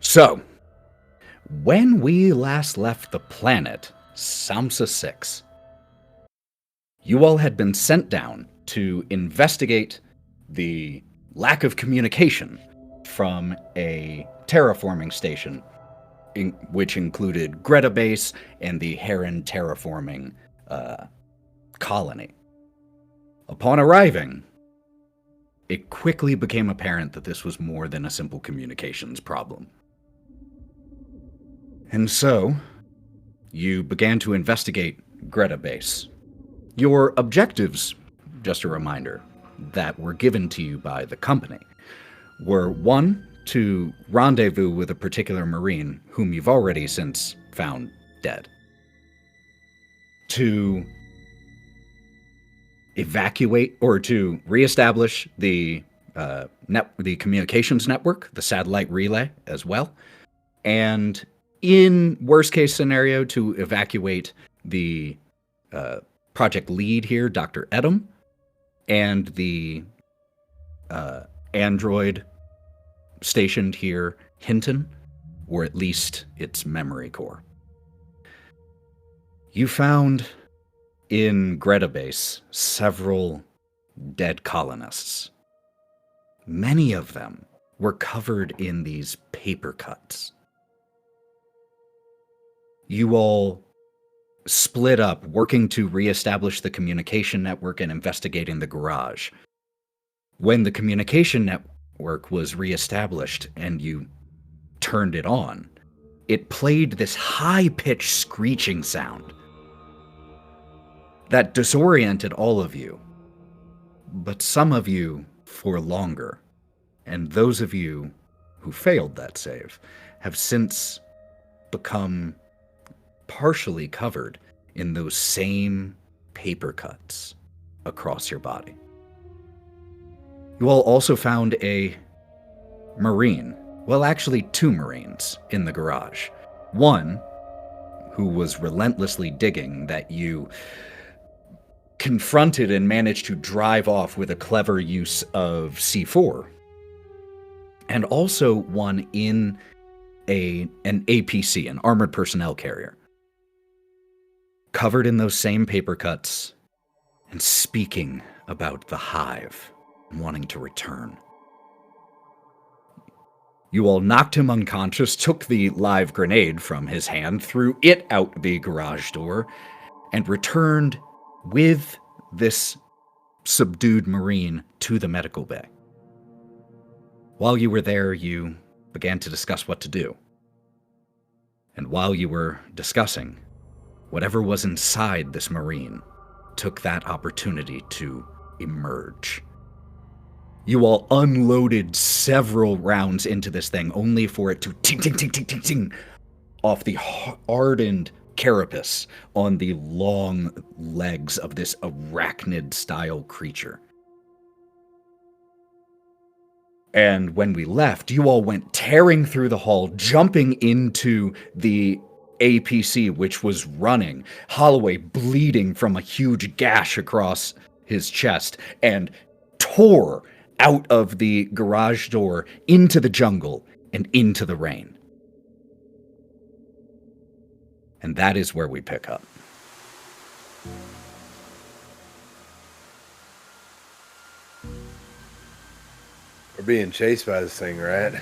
So, when we last left the planet, Samsa 6, you all had been sent down to investigate the lack of communication from a terraforming station, which included Greta Base and the Heron Terraforming Colony. Upon arriving, it quickly became apparent that this was more than a simple communications problem. And so, you began to investigate Greta Base. Your objectives, just a reminder, that were given to you by the company were 1, to rendezvous with a particular Marine whom you've already since found dead. To evacuate or to reestablish the communications network, the satellite relay as well, and in worst case scenario, to evacuate the project lead here, Dr. Edom, and the android stationed here, Hinton, or at least its memory core. You found in Greta Base several dead colonists. Many of them were covered in these paper cuts. You all split up, working to reestablish the communication network and investigating the garage. When the communication network was reestablished and you turned it on, it played this high-pitched screeching sound that disoriented all of you, but some of you for longer. And those of you who failed that save have since become partially covered in those same paper cuts across your body. You all also found a Marine, well, actually 2 Marines in the garage. One who was relentlessly digging that you confronted and managed to drive off with a clever use of C4. And also one in an APC, an armored personnel carrier, covered in those same paper cuts and speaking about the hive and wanting to return. You all knocked him unconscious, took the live grenade from his hand, threw it out the garage door, and returned with this subdued Marine to the medical bay. While you were there, you began to discuss what to do. And while you were discussing, whatever was inside this Marine took that opportunity to emerge. You all unloaded several rounds into this thing, only for it to ting, ting, ting, ting, ting, ting, off the hardened carapace on the long legs of this arachnid-style creature. And when we left, you all went tearing through the hall, jumping into the APC, which was running, Holliway bleeding from a huge gash across his chest, and tore out of the garage door into the jungle and into the rain. And that is where we pick up. We're being chased by this thing, right?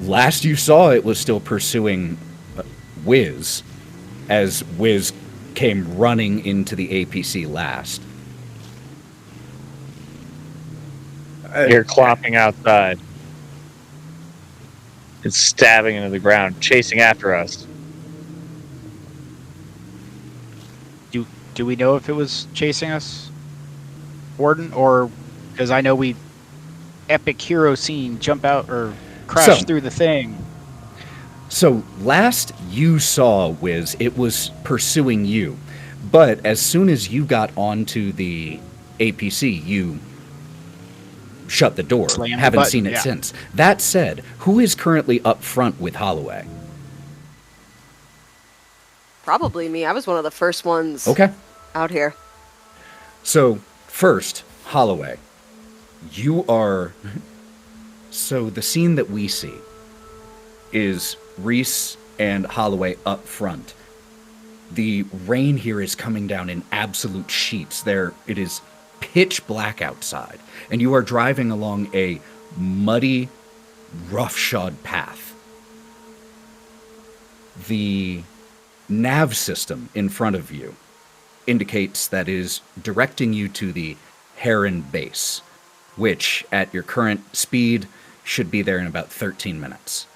Last you saw, it was still pursuing Wiz, as Wiz came running into the APC last. You're clopping outside. It's stabbing into the ground, chasing after us. Do we know if it was chasing us, Warden? Or, because I know we epic hero scene, jump out or crash through the thing. So last you saw, Wiz, it was pursuing you. But as soon as you got onto the APC, you shut the door. Haven't seen it since. That said, who is currently up front with Holliway? Probably me. I was one of the first ones out here. So, first, Holliway, you are... So, the scene that we see is Reese and Holliway up front. The rain here is coming down in absolute sheets. It is pitch black outside, and you are driving along a muddy, roughshod path. The nav system in front of you indicates that is directing you to the Heron Base, which, at your current speed, should be there in about 13 minutes.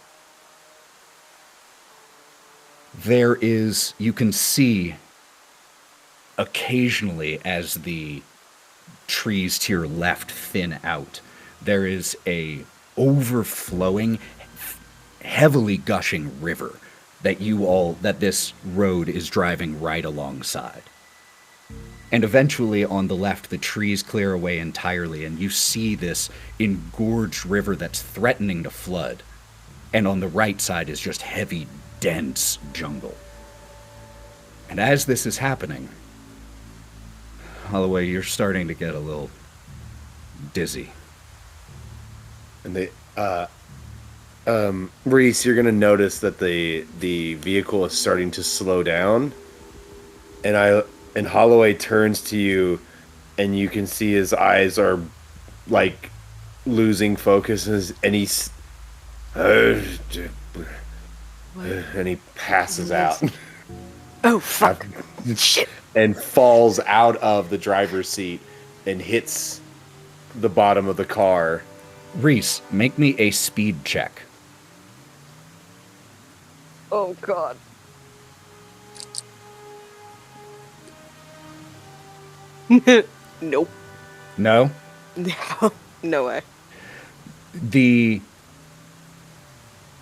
You can see occasionally as the trees to your left thin out, there is a overflowing, heavily gushing river that this road is driving right alongside. And eventually on the left, the trees clear away entirely, and you see this engorged river that's threatening to flood. And on the right side is just heavy, dense jungle. And as this is happening, Holliway, you're starting to get a little dizzy. And Reese, you're gonna notice that the vehicle is starting to slow down, and Holliway turns to you, and you can see his eyes are like losing focus, and he's and he passes out. Oh, fuck. Shit. And falls out of the driver's seat and hits the bottom of the car. Reese, make me a speed check. Oh, God. Nope. No? No way. The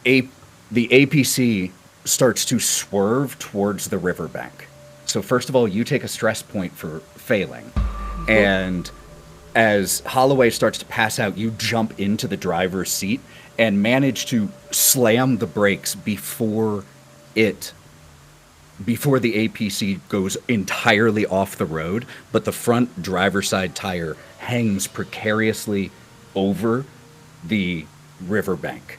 APC starts to swerve towards the riverbank. So first of all, you take a stress point for failing. And as Holliway starts to pass out, you jump into the driver's seat and manage to slam the brakes before the APC goes entirely off the road, but the front driver's side tire hangs precariously over the riverbank,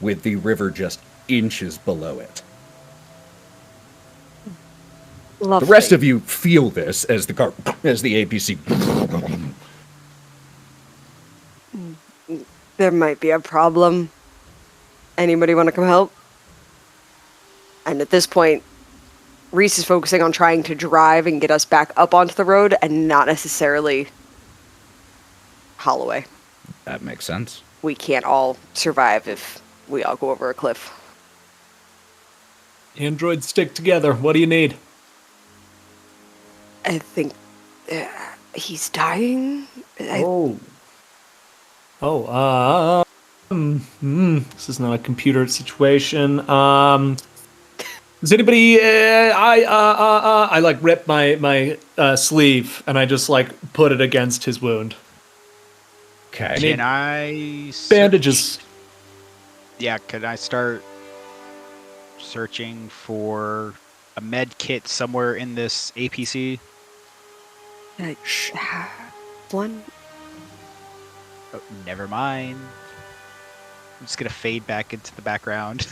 with the river just inches below it. Lovely. The rest of you feel this as the APC. There might be a problem. Anybody want to come help? And at this point, Reese is focusing on trying to drive and get us back up onto the road and not necessarily Holliway. That makes sense. We can't all survive if we all go over a cliff. Androids stick together. What do you need? I think he's dying. This is not a computer situation. Does anybody? I like rip my sleeve and I just like put it against his wound. Okay. Can I bandages? Yeah, can I start searching for a med kit somewhere in this APC? One. Oh, never mind. I'm just gonna fade back into the background.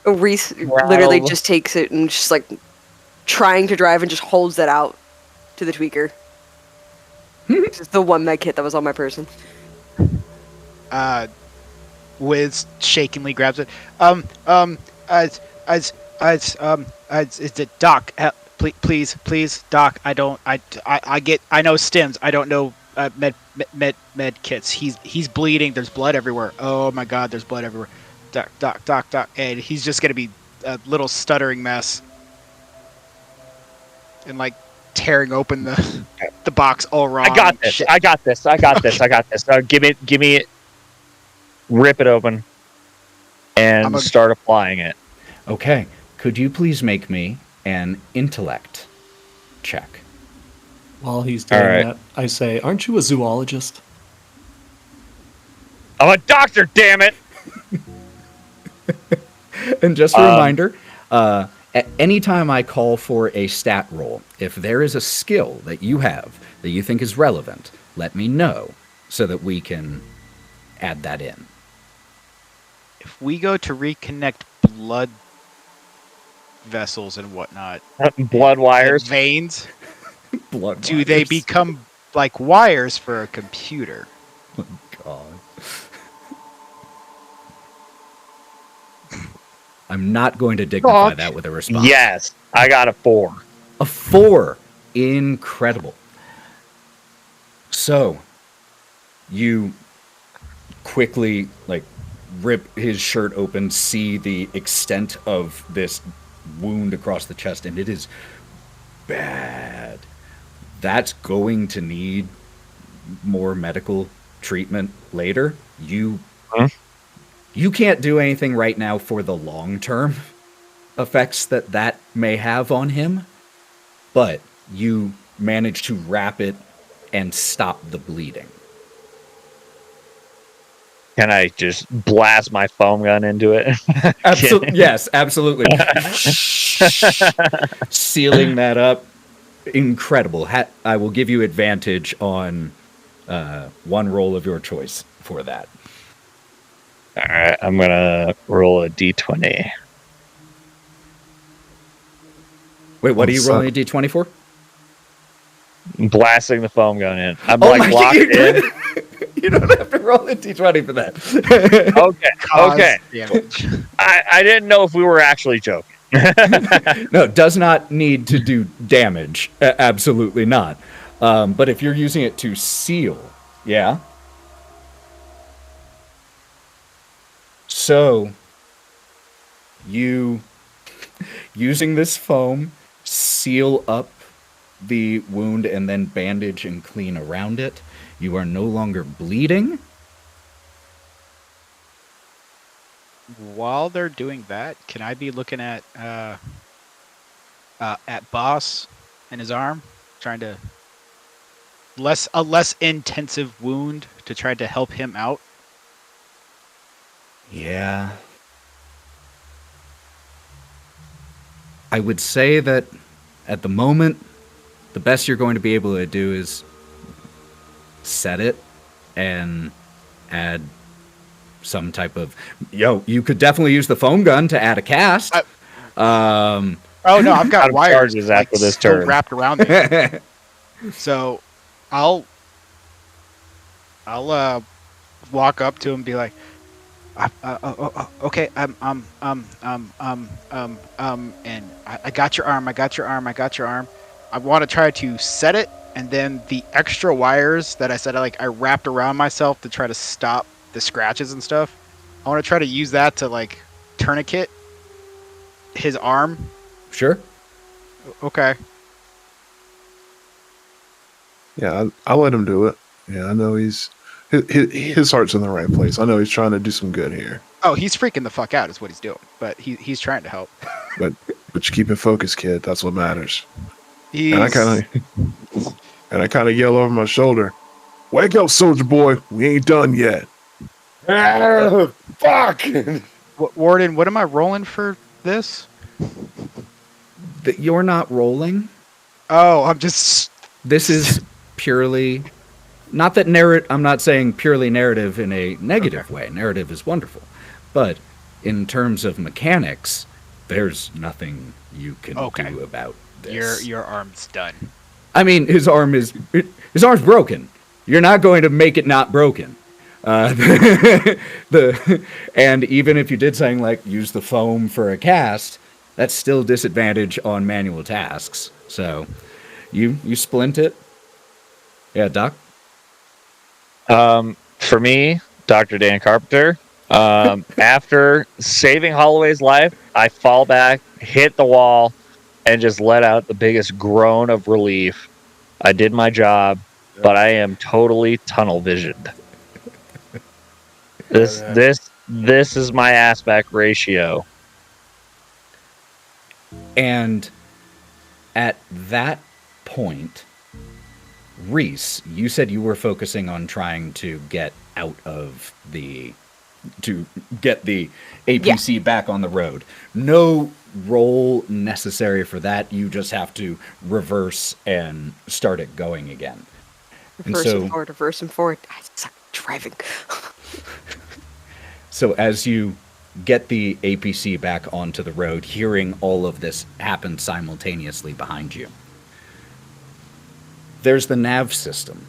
Reese literally just takes it and just like trying to drive and just holds that out to the tweaker. This is the one med kit that was on my person. Wiz shakingly grabs it. Is it Doc? Please, Doc. I know stims. I don't know med kits. He's bleeding. There's blood everywhere. Oh my God, there's blood everywhere. Doc. And he's just gonna be a little stuttering mess. And like tearing open the box all wrong. I got this. Give me it. Rip it open and start applying it. Okay. Could you please make me an intellect check? While he's doing that, I say, "Aren't you a zoologist?" I'm a doctor, damn it! And just a reminder, anytime I call for a stat roll, if there is a skill that you have that you think is relevant, let me know so that we can add that in. if we go to reconnect blood vessels and whatnot, Blood wires. veins, Blood do they wires. become like wires for a computer? God. I'm not going to dignify that with a response. Yes, I got a 4. A 4. Incredible. So, you quickly, like, rip his shirt open, see the extent of this wound across the chest, and it is bad. That's going to need more medical treatment later. You can't do anything right now for the long-term effects that may have on him, but you manage to wrap it and stop the bleeding. Can I just blast my foam gun into it? Yes, absolutely. Sealing that up. Incredible. I will give you advantage on one roll of your choice for that. All right, I'm going to roll a d20. Wait, what are you rolling a d20 for? Blasting the foam gun in. I'm my locked in. You don't have to roll a d20 for that. Okay. Damage. I didn't know if we were actually joking. No, does not need to do damage. Absolutely not. But if you're using it to seal, yeah. So, you, using this foam, seal up the wound and then bandage and clean around it. You are no longer bleeding. While they're doing that, can I be looking at Boss and his arm, trying to a less intensive wound to try to help him out? Yeah. I would say that at the moment, the best you're going to be able to do is set it and add some type of... you could definitely use the foam gun to add a cast. Oh no, I've got wires after this still turn. wrapped around it. So I'll walk up to him and be like, okay, and I got your arm. I want to try to set it, and then the extra wires that I said I wrapped around myself to try to stop the scratches and stuff. I want to try to use that to tourniquet his arm. Sure. Okay. Yeah, I'll let him do it. Yeah, I know his heart's in the right place. I know he's trying to do some good here. Oh, he's freaking the fuck out is what he's doing, but he's trying to help. But you keep it focused, kid. That's what matters. He's... And I kind of yell over my shoulder, "Wake up, soldier boy! We ain't done yet." Fuck! Warden, what am I rolling for this? That you're not rolling. Oh, I'm just... This is purely... Not that I'm not saying purely narrative in a negative way. Narrative is wonderful. But in terms of mechanics, there's nothing you can do about this. Your arm's done. I mean, his arm's broken. You're not going to make it not broken. And even if you did something like use the foam for a cast, that's still disadvantage on manual tasks. So you splint it. Yeah, Doc? For me, Dr. Dan Carpenter, after saving Holliway's life, I fall back, hit the wall, and just let out the biggest groan of relief. I did my job, but I am totally tunnel visioned. This is my aspect ratio. And at that point, Reese, you said you were focusing on trying to get out of to get the APC back on the road. No roll necessary for that. You just have to reverse and start it going again. Reverse and forward. I suck at driving. So as you get the APC back onto the road, hearing all of this happen simultaneously behind you. There's the nav system.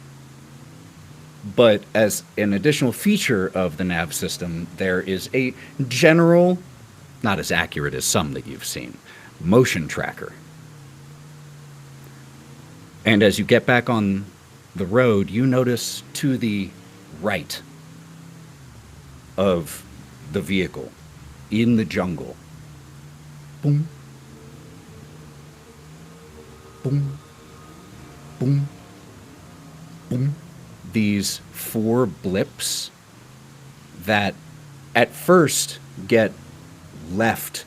But as an additional feature of the nav system, there is a general, not as accurate as some that you've seen, motion tracker. And as you get back on the road, you notice to the right of the vehicle, in the jungle, boom, boom, boom, boom, these 4 blips that at first get left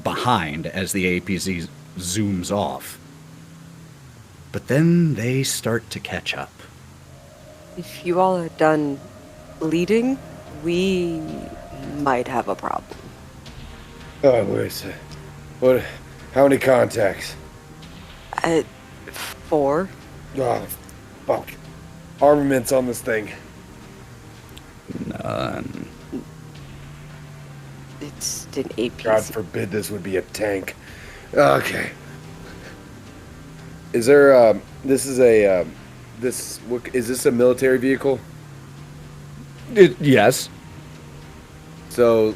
behind as the APC zooms off. But then they start to catch up. If you all are done bleeding, we might have a problem. Oh, wait. What? How many contacts? 4. Oh, fuck. Armaments on this thing. None. It's an APC. God forbid this would be a tank. Okay. Is there, is this a military vehicle? Yes. So,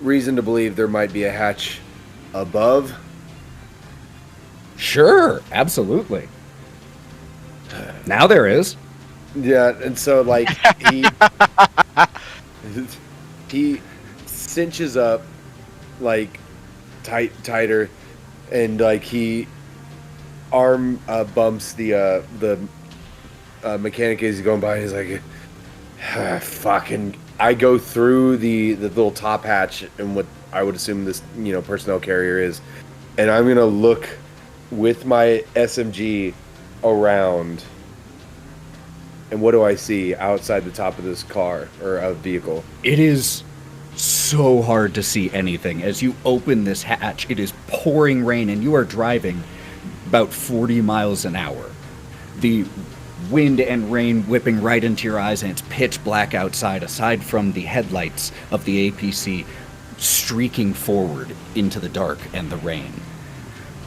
reason to believe there might be a hatch above? Sure, absolutely. Now there is. Yeah, and so, like, he cinches up, like, tighter, and, like, he arm bumps the mechanic as he's going by. He's like, fucking. I go through the little top hatch and what I would assume this personnel carrier is, and I'm gonna look with my SMG around. And what do I see outside the top of this car or a vehicle? It is so hard to see anything. As you open this hatch, it is pouring rain and you are driving about 40 miles an hour. The wind and rain whipping right into your eyes, and it's pitch black outside, aside from the headlights of the APC streaking forward into the dark and the rain.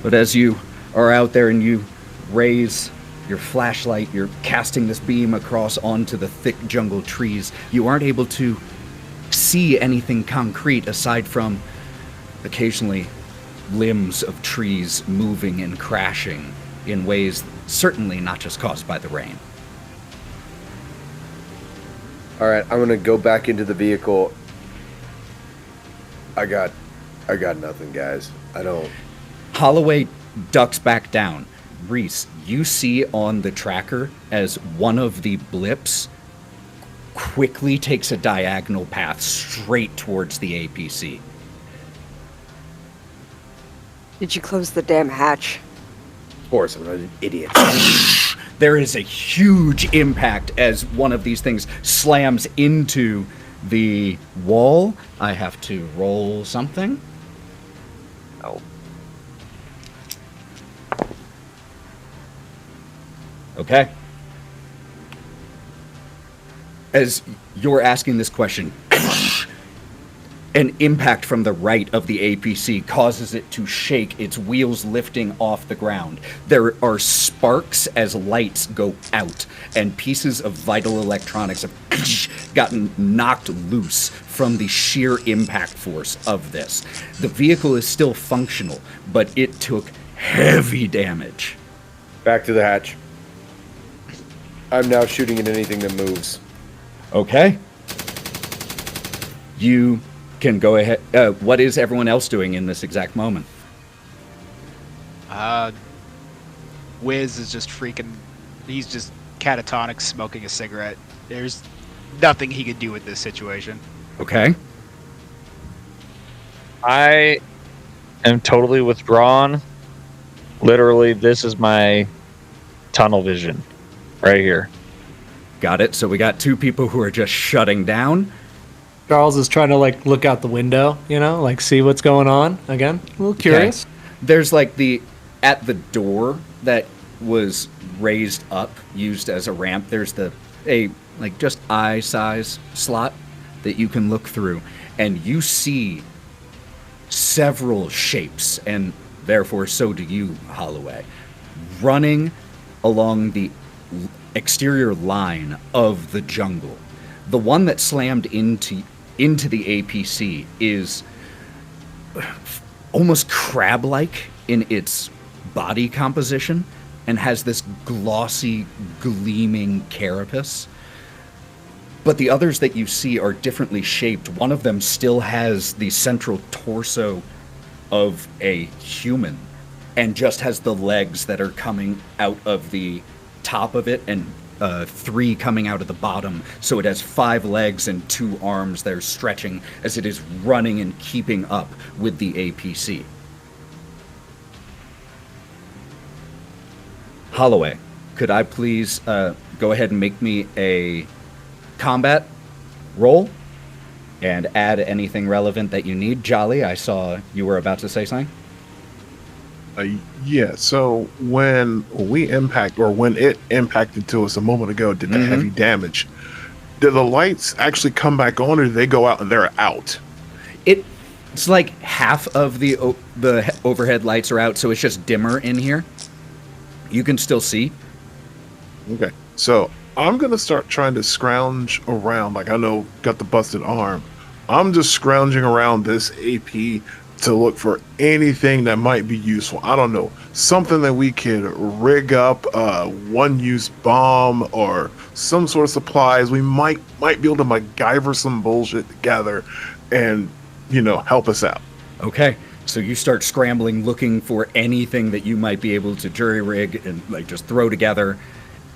But as you are out there and you raise your flashlight, you're casting this beam across onto the thick jungle trees, you aren't able to see anything concrete aside from occasionally limbs of trees moving and crashing in ways certainly not just caused by the rain. All right, I'm gonna go back into the vehicle. I got nothing, guys. I don't. Holliway ducks back down. Reese, you see on the tracker as one of the blips quickly takes a diagonal path straight towards the APC. Did you close the damn hatch? Of course, I'm not an idiot. There is a huge impact as one of these things slams into the wall. I have to roll something. Oh. Okay. As you're asking this question, an impact from the right of the APC causes it to shake, its wheels lifting off the ground. There are sparks as lights go out, and pieces of vital electronics have gotten knocked loose from the sheer impact force of this. The vehicle is still functional, but it took heavy damage. Back to the hatch. I'm now shooting at anything that moves. Okay. You can go ahead. What is everyone else doing in this exact moment? Wiz is just freaking. He's just catatonic, smoking a cigarette. There's nothing he could do with this situation. Okay. I am totally withdrawn. Literally, this is my tunnel vision right here. Got it. So we got 2 people who are just shutting down. Charles is trying to look out the window, see what's going on. Again, a little curious. Okay. There's at the door that was raised up, used as a ramp. There's a just eye size slot that you can look through, and you see several shapes, and therefore so do you, Holliway, running along the exterior line of the jungle. The one that slammed into the APC is almost crab-like in its body composition and has this glossy, gleaming carapace. But the others that you see are differently shaped. One of them still has the central torso of a human and just has the legs that are coming out of the top of it and 3 coming out of the bottom. So it has 5 legs and 2 arms that are stretching as it is running and keeping up with the APC. Holliway, could I please go ahead and make me a combat roll and add anything relevant that you need? Jolly, I saw you were about to say something. Yeah, so when it impacted to us a moment ago, did the heavy damage, did the lights actually come back on, or did they go out and they're out? It's like half of the overhead lights are out, so it's just dimmer in here. You can still see. Okay, so I'm going to start trying to scrounge around. Like, I know, got the busted arm. I'm just scrounging around this AP to look for anything that might be useful. I don't know, something that we could rig up, one-use bomb or some sort of supplies. We might be able to MacGyver some bullshit together and, help us out. Okay, so you start scrambling, looking for anything that you might be able to jury-rig and just throw together.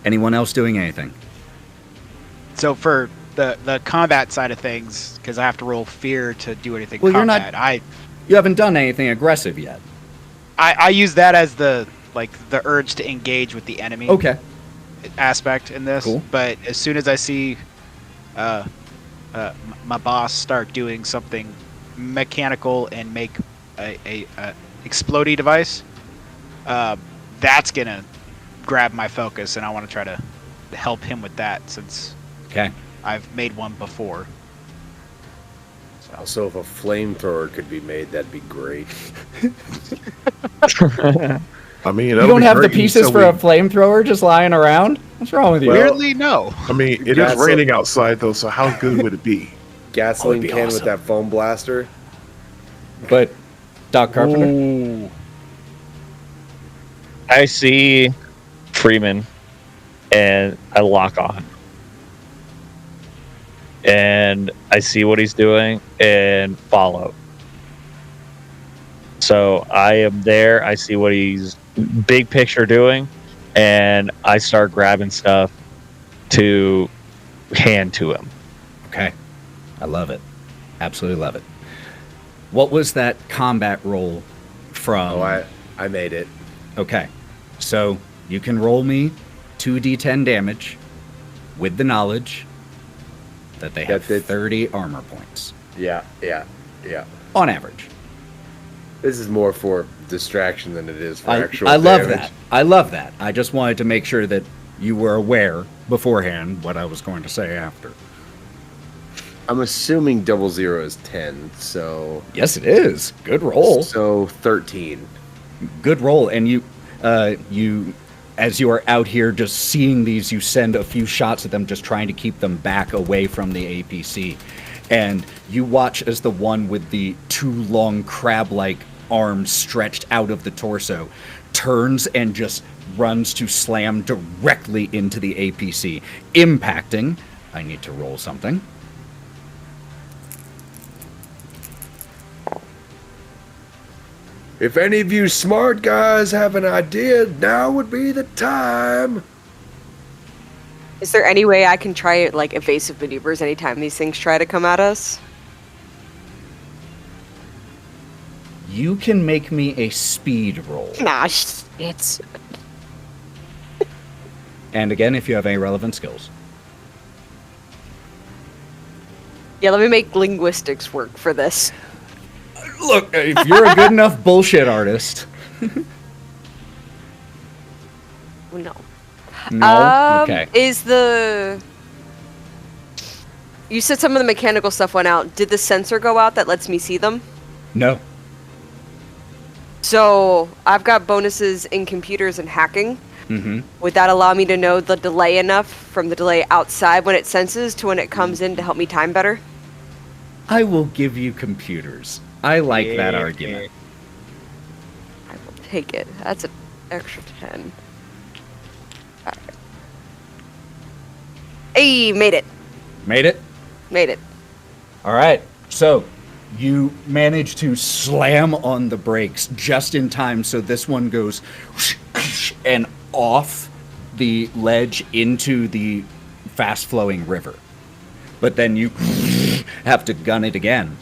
Anyone else doing anything? So for the combat side of things, because I have to roll fear to do anything Well, combat, you haven't done anything aggressive yet. I use that as the urge to engage with the enemy. Okay. Aspect in this. Cool. But as soon as I see my boss start doing something mechanical and make a explodey device, that's gonna grab my focus, and I want to try to help him with that since I've made one before. Also, if a flamethrower could be made, that'd be great. I mean, you don't have the pieces for a flamethrower just lying around? What's wrong with you? Weirdly, no. I mean, it is raining outside, though, so how good would it be? Gasoline can with that foam blaster. But, Doc Carpenter? Ooh. I see Freeman, and I lock on. And I see what he's doing and follow. So I am there. I see what he's big picture doing, and I start grabbing stuff to hand to him. Okay. I love it. Absolutely love it. What was that combat roll from? Oh, I made it. Okay. So you can roll me 2d10 damage with the knowledge that they have 30 armor points. Yeah. On average. This is more for distraction than it is for actual I love damage. that. I love that. I just wanted to make sure that you were aware beforehand what I was going to say after. I'm assuming 00 is 10, so... Yes, it is. Good roll. So 13. Good roll. And you, as you are out here just seeing these, you send a few shots at them, just trying to keep them back away from the APC. And you watch as the one with the 2 long crab-like arms stretched out of the torso turns and just runs to slam directly into the APC, impacting. I need to roll something. If any of you smart guys have an idea, now would be the time. Is there any way I can try evasive maneuvers anytime these things try to come at us? You can make me a speed roll. Nah, it's... And again, if you have any relevant skills. Yeah, let me make linguistics work for this. Look, if you're a good enough bullshit artist. No. No? Okay. Is the You said some of the mechanical stuff went out. Did the sensor go out that lets me see them? No. So I've got bonuses in computers and hacking. Mm-hmm. Would that allow me to know the delay enough from the delay outside when it senses to when it comes in to help me time better? I will give you computers. I like that argument. I will take it. That's an extra 10. All right. Hey, made it. Made it? Made it. All right. So you manage to slam on the brakes just in time so this one goes and off the ledge into the fast-flowing river. But then you have to gun it again.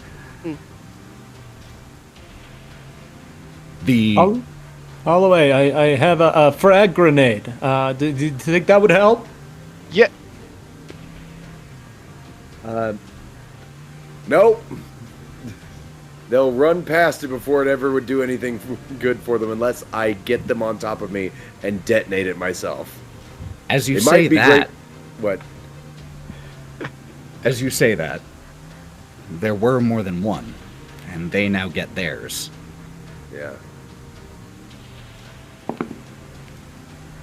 Holloway, I have a frag grenade. Do you think that would help? Yeah. Nope. They'll run past it before it ever would do anything good for them unless I get them on top of me and detonate it myself. As you It say might be that, What? as you say that, there were more than one, and they now get theirs. Yeah.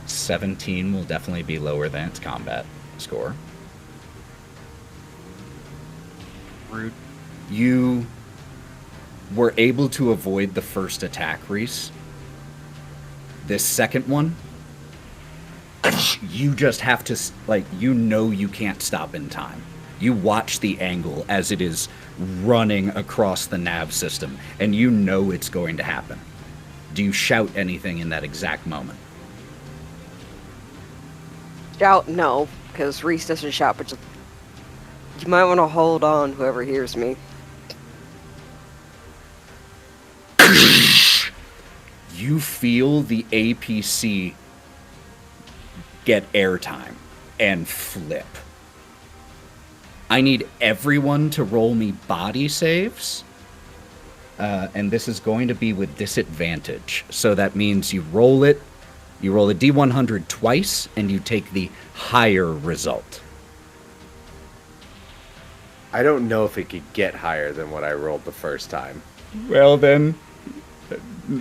17 will definitely be lower than its combat score. Rude. You were able to avoid the first attack, Reese. This second one, you just have to, you can't stop in time. You watch the angle as it is running across the nav system, and you know it's going to happen. Do you shout anything in that exact moment? Shout no, because Reese doesn't shout, but just, you might want to hold on, whoever hears me. You feel the APC get airtime and flip. I need everyone to roll me body saves. And this is going to be with disadvantage. So that means you roll a D100 twice, and you take the higher result. I don't know if it could get higher than what I rolled the first time. Well, then,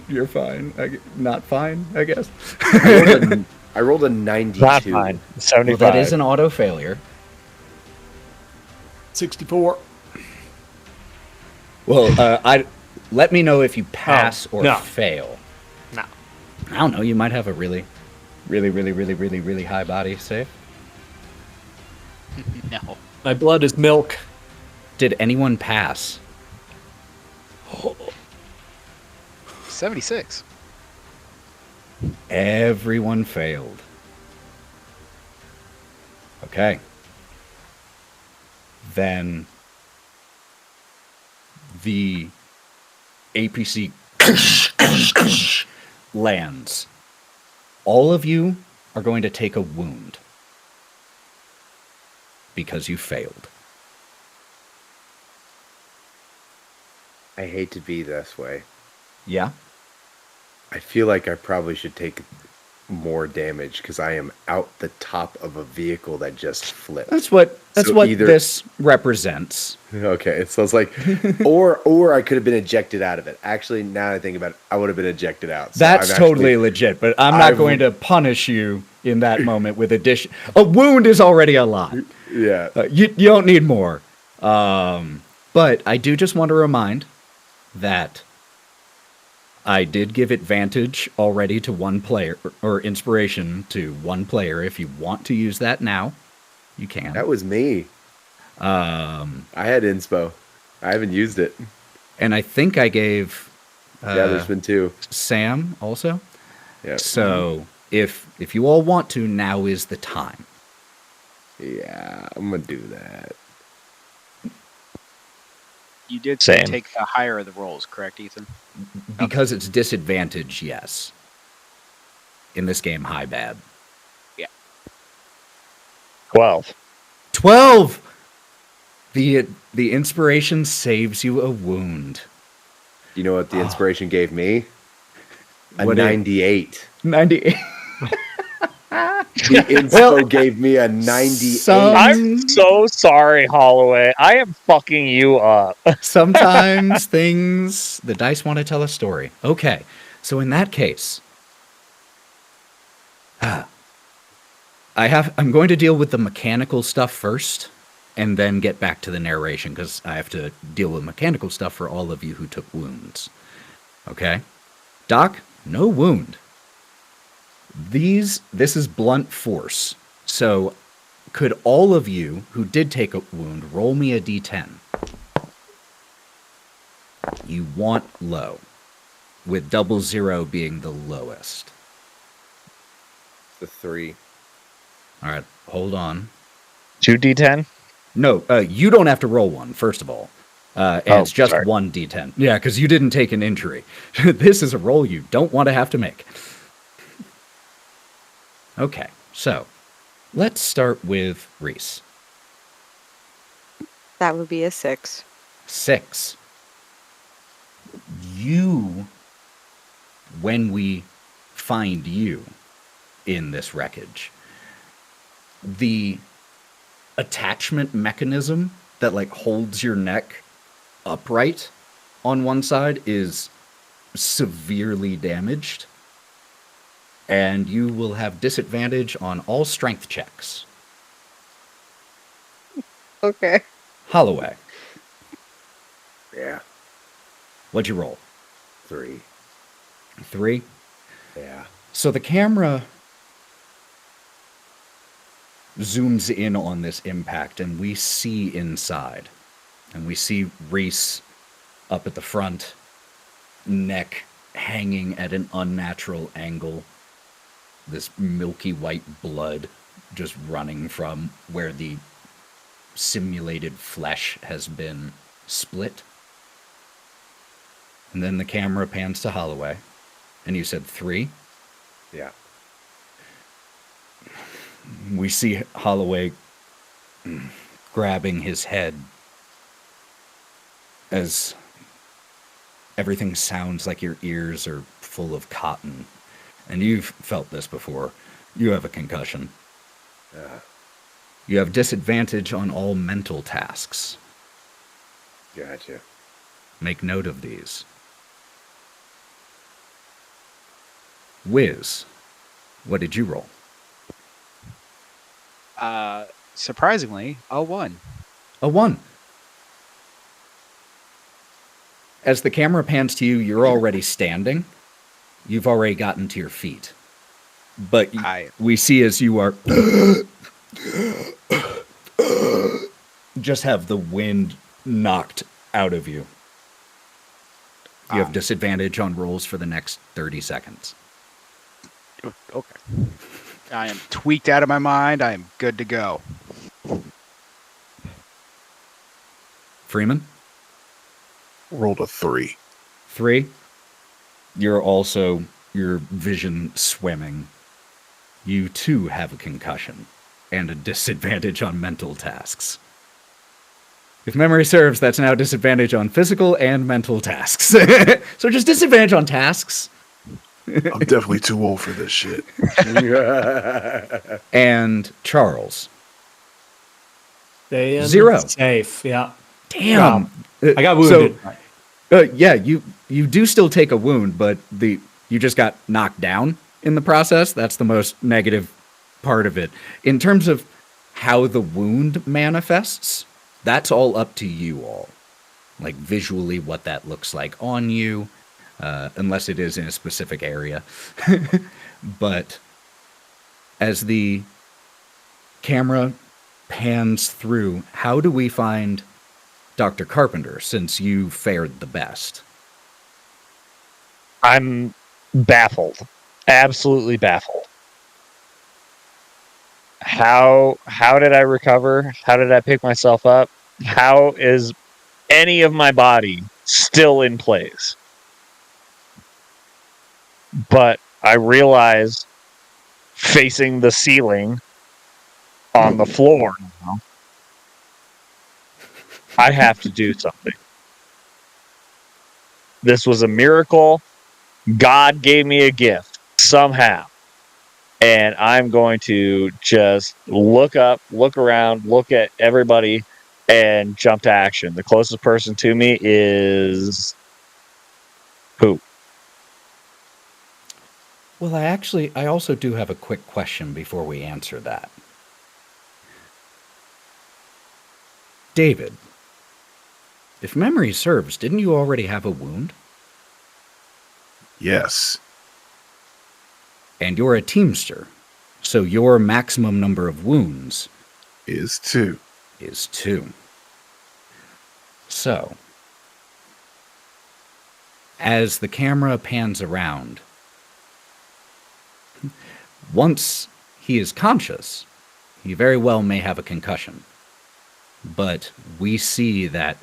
you're fine. Not fine, I guess. I rolled a 92. Not fine. 75. Well, that is an auto failure. 64. Well, let me know if you pass or no. fail. No. I don't know. You might have a really high body save. No. My blood is milk. Did anyone pass? 76. Everyone failed. Okay. Then the APC lands. All of you are going to take a wound because you failed. I hate to be this way. Yeah? I feel like I probably should take more damage because I am out the top of a vehicle that just flipped. That's what either- this represents. Okay, so it's like, or I could have been ejected out of it. Actually, now that I think about it, I would have been ejected out. So That's I'm totally actually- legit, but I'm not going to punish you in that moment with addition. A wound is already a lot. Yeah. You don't need more. But I do just want to remind that I did give advantage already to one player, or inspiration to one player. If you want to use that now, you can. That was me. I had inspo. I haven't used it. And I think I gave Yeah, there's been two. Sam also. Yeah. So if you all want to, now is the time. Yeah, I'm gonna do that. You did Same. take the higher of the rolls, correct, Ethan? Because it's disadvantage, yes. In this game, high bad. 12. 12! The inspiration saves you a wound. You know what the inspiration gave me? A What did- 98. 98. The inspo gave me a 98. I'm so sorry, Holliway. I am fucking you up. Sometimes the dice want to tell a story. Okay, so in that case, I'm going to deal with the mechanical stuff first, and then get back to the narration, because I have to deal with mechanical stuff for all of you who took wounds. Okay? Doc, no wound. This is blunt force. So, could all of you who did take a wound roll me a d10? You want low, with 00 being the lowest. The 3. All right, hold on. 2d10? No, you don't have to roll one, first of all. And it's just sorry. 1 d10. Yeah, because you didn't take an injury. This is a roll you don't want to have to make. Okay, so let's start with Reese. That would be a 6. 6. You, when we find you in this wreckage, the attachment mechanism that like holds your neck upright on one side is severely damaged, and you will have disadvantage on all strength checks. Okay. Holloway, Yeah. what'd you roll? 3. 3? Yeah. So the camera zooms in on this impact, and we see inside. And we see Reese up at the front, neck hanging at an unnatural angle. This milky white blood just running from where the simulated flesh has been split. And then the camera pans to Holloway. And you said 3? Yeah. We see Holloway grabbing his head as everything sounds like your ears are full of cotton. And you've felt this before. You have a concussion. You have disadvantage on all mental tasks. Gotcha. Make note of these. Wiz, what did you roll? Surprisingly, a 1. A 1. As the camera pans to you, you're already standing. You've already gotten to your feet. But we see as you are just have the wind knocked out of you. You have disadvantage on rolls for the next 30 seconds. Okay. I am tweaked out of my mind. I am good to go. Freeman? Rolled a 3. 3. You're also, your vision swimming. You too have a concussion and a disadvantage on mental tasks. If memory serves, that's now disadvantage on physical and mental tasks. So just disadvantage on tasks. I'm definitely too old for this shit. And Charles. Stay in 0. Safe, yeah. Damn. I got wounded. Yeah, you do still take a wound, but you just got knocked down in the process. That's the most negative part of it. In terms of how the wound manifests, that's all up to you all. Like visually what that looks like on you, unless it is in a specific area. But as the camera pans through, how do we find Dr. Carpenter, since you fared the best? I'm baffled. Absolutely baffled. How did I recover? How did I pick myself up? How is any of my body still in place? But I realize, facing the ceiling on the floor now, I have to do something. This was a miracle. God gave me a gift somehow. and I'm going to just look up, look around, look at everybody, and jump to action. The closest person to me is who? Well, I also do have a quick question before we answer that. David, if memory serves, didn't you already have a wound? Yes. And you're a teamster, so your maximum number of wounds Is 2. is 2. So, as the camera pans around, once he is conscious, he very well may have a concussion. But we see that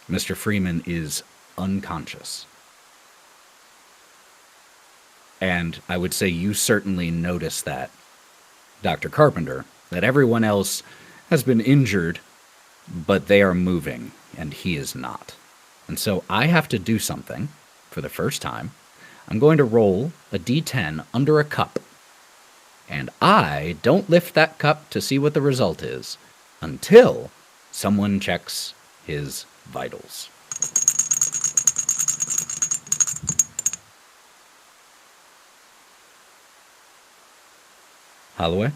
Mr. Freeman is unconscious. And I would say you certainly notice that, Dr. Carpenter, that everyone else has been injured, but they are moving, and he is not. And so I have to do something for the first time. I'm going to roll a d10 under a cup. And I don't lift that cup to see what the result is until someone checks his vitals. Holloway?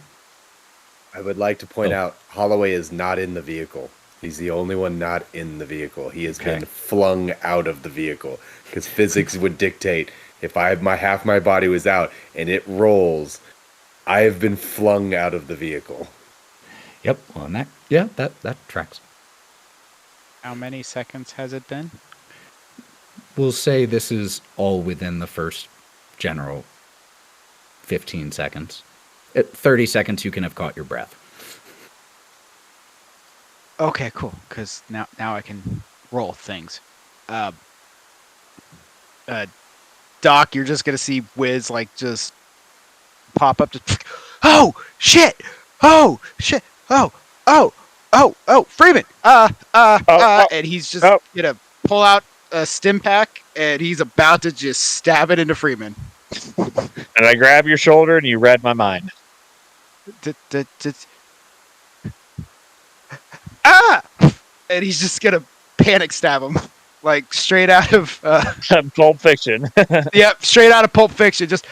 I would like to point out Holliway is not in the vehicle. He's the only one not in the vehicle. He has been flung out of the vehicle because physics would dictate if half my body was out and it rolls, I have been flung out of the vehicle. Yep, well, and that tracks. How many seconds has it been? We'll say this is all within the first general 15 seconds. At 30 seconds, you can have caught your breath. Okay, cool. Because now I can roll things. Doc, you're just gonna see Wiz like just pop up to. Oh shit! Oh shit! Oh! Freeman! And he's just gonna pull out a stim pack and he's about to just stab it into Freeman. And I grab your shoulder and you read my mind. And he's just gonna panic stab him, like straight out of Pulp Fiction. Yep, straight out of Pulp Fiction. Just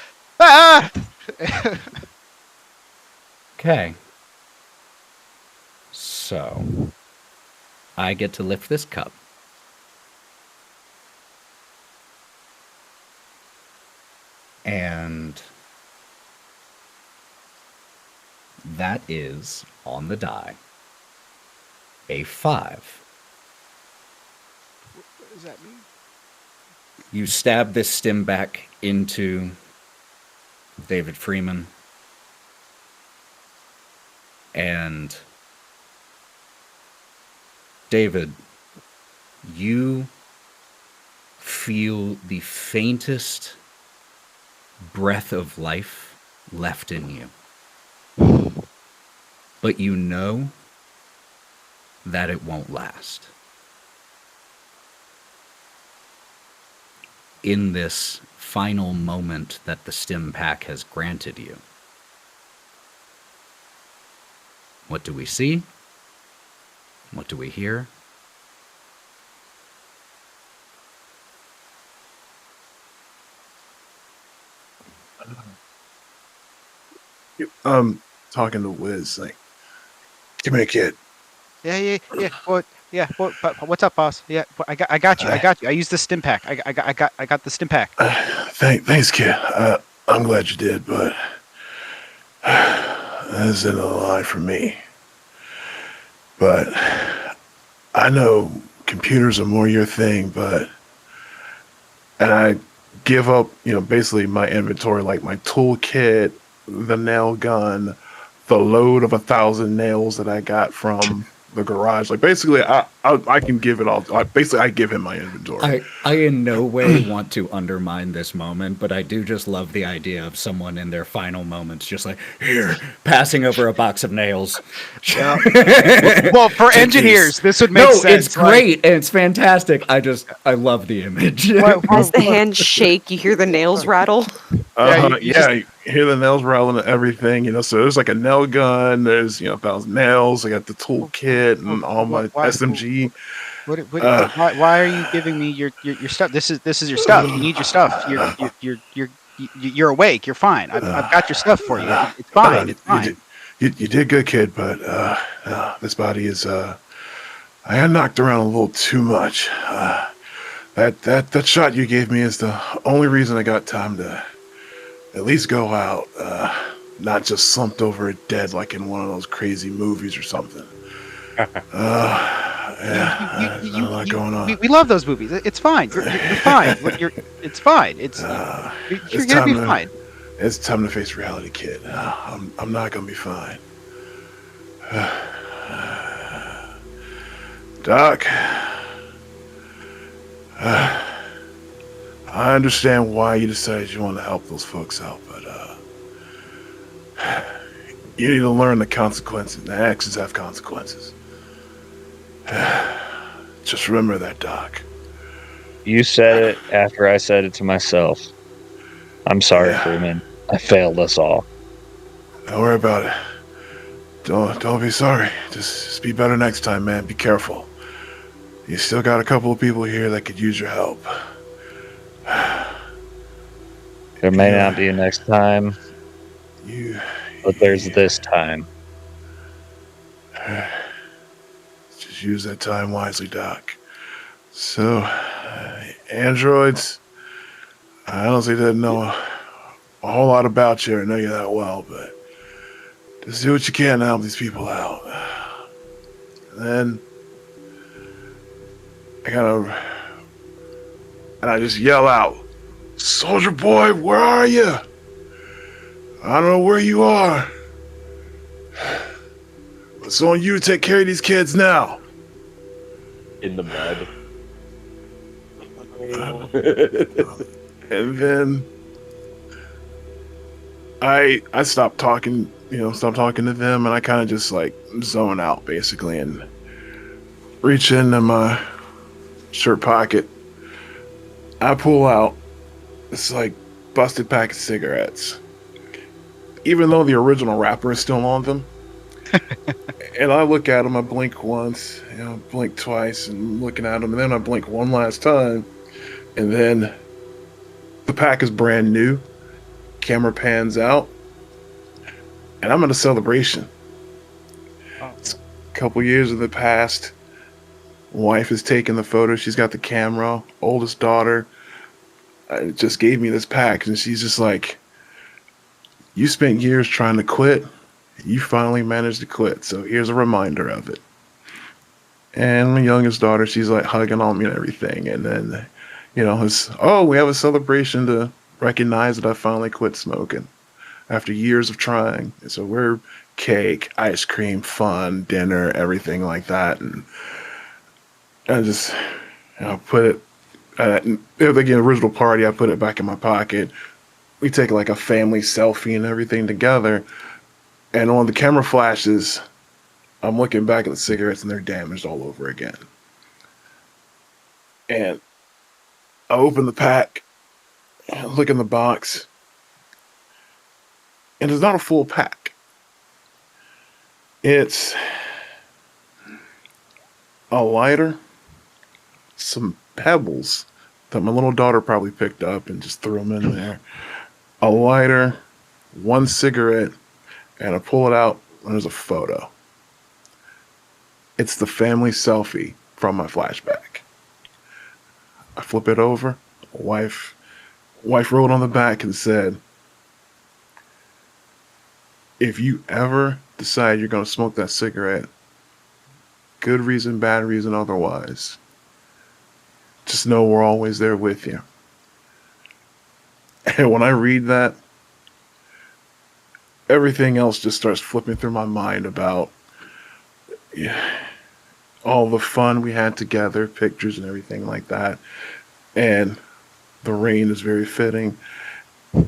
Okay. So, I get to lift this cup. And that is, on the die, a 5. What does that mean? You stab this stim back into David Freeman. And David, you feel the faintest breath of life left in you. But you know that it won't last. In this final moment that the stim pack has granted you, what do we see? What do we hear? Talking to Wiz, like, come here, kid. Yeah. What? Yeah. What's up, boss? Yeah. I got you. I used the stim pack. I got the stim pack. Thanks, kid. I'm glad you did, but this isn't a lie for me. But I know computers are more your thing, and I give up, basically my inventory, like my toolkit, the nail gun, the load of 1,000 nails that I got from the garage. Like, basically, I can give it all. I give him my inventory. I in no way want to undermine this moment, but I do just love the idea of someone in their final moments just like, here, passing over a box of nails. Yeah. Well, for engineers, this would make sense. No, it's great, and it's fantastic. I love the image. As the hands shake, you hear the nails rattle. Yeah, hear the nails rattling and everything, so there's like a nail gun, there's, 1,000 nails, I got the toolkit and all my SMG. Why are you giving me your stuff? This is your stuff. You need your stuff. You're awake. You're fine. I've got your stuff for you. It's fine. It's fine. You did good, kid, but this body is I got knocked around a little too much. That shot you gave me is the only reason I got time to at least go out, not just slumped over dead like in one of those crazy movies or something. There's a lot going on. We love those movies. It's fine. You're fine. It's fine. You're gonna be fine. It's time to face reality, kid. I'm not gonna be fine. Doc, I understand why you decided you want to help those folks out, but you need to learn the consequences. The actions have consequences. Just remember that, Doc. You said it after I said it to myself. I'm sorry, Freeman. I failed us all. Don't worry about it. Don't be sorry. Just be better next time, man. Be careful. You still got a couple of people here that could use your help. There may not be a next time, but there's this time. Just use that time wisely, Doc. So, androids, I honestly didn't know a whole lot about you or know you that well, but just do what you can to help these people out. And then I just yell out, "Soldier boy, where are you? I don't know where you are. It's on you to take care of these kids now." In the mud. And then I stopped talking, stopped talking to them, and I kind of just like zone out basically and reach into my shirt pocket. I pull out this like busted pack of cigarettes, even though the original wrapper is still on them. And I look at them, I blink once, blink twice, and I'm looking at them, and then I blink one last time, and then the pack is brand new. Camera pans out, and I'm at a celebration. It's a couple years in the past. Wife is taking the photo. She's got the camera. Oldest daughter just gave me this pack, and she's just like, "You spent years trying to quit. You finally managed to quit. So here's a reminder of it." And my youngest daughter, she's like hugging on me and everything. And then, we have a celebration to recognize that I finally quit smoking after years of trying. And so we're cake, ice cream, fun, dinner, everything like that. And I just, put it, the original party, I put it back in my pocket. We take like a family selfie and everything together. And on the camera flashes, I'm looking back at the cigarettes and they're damaged all over again. And I open the pack, and look in the box, and it's not a full pack. It's a lighter, some pebbles that my little daughter probably picked up and just threw them in there. A lighter, one cigarette, and I pull it out, and there's a photo. It's the family selfie from my flashback. I flip it over. Wife wrote on the back and said, "If you ever decide you're going to smoke that cigarette, good reason, bad reason, otherwise, just know we're always there with you." And when I read that, everything else just starts flipping through my mind about all the fun we had together, pictures and everything like that. And the rain is very fitting.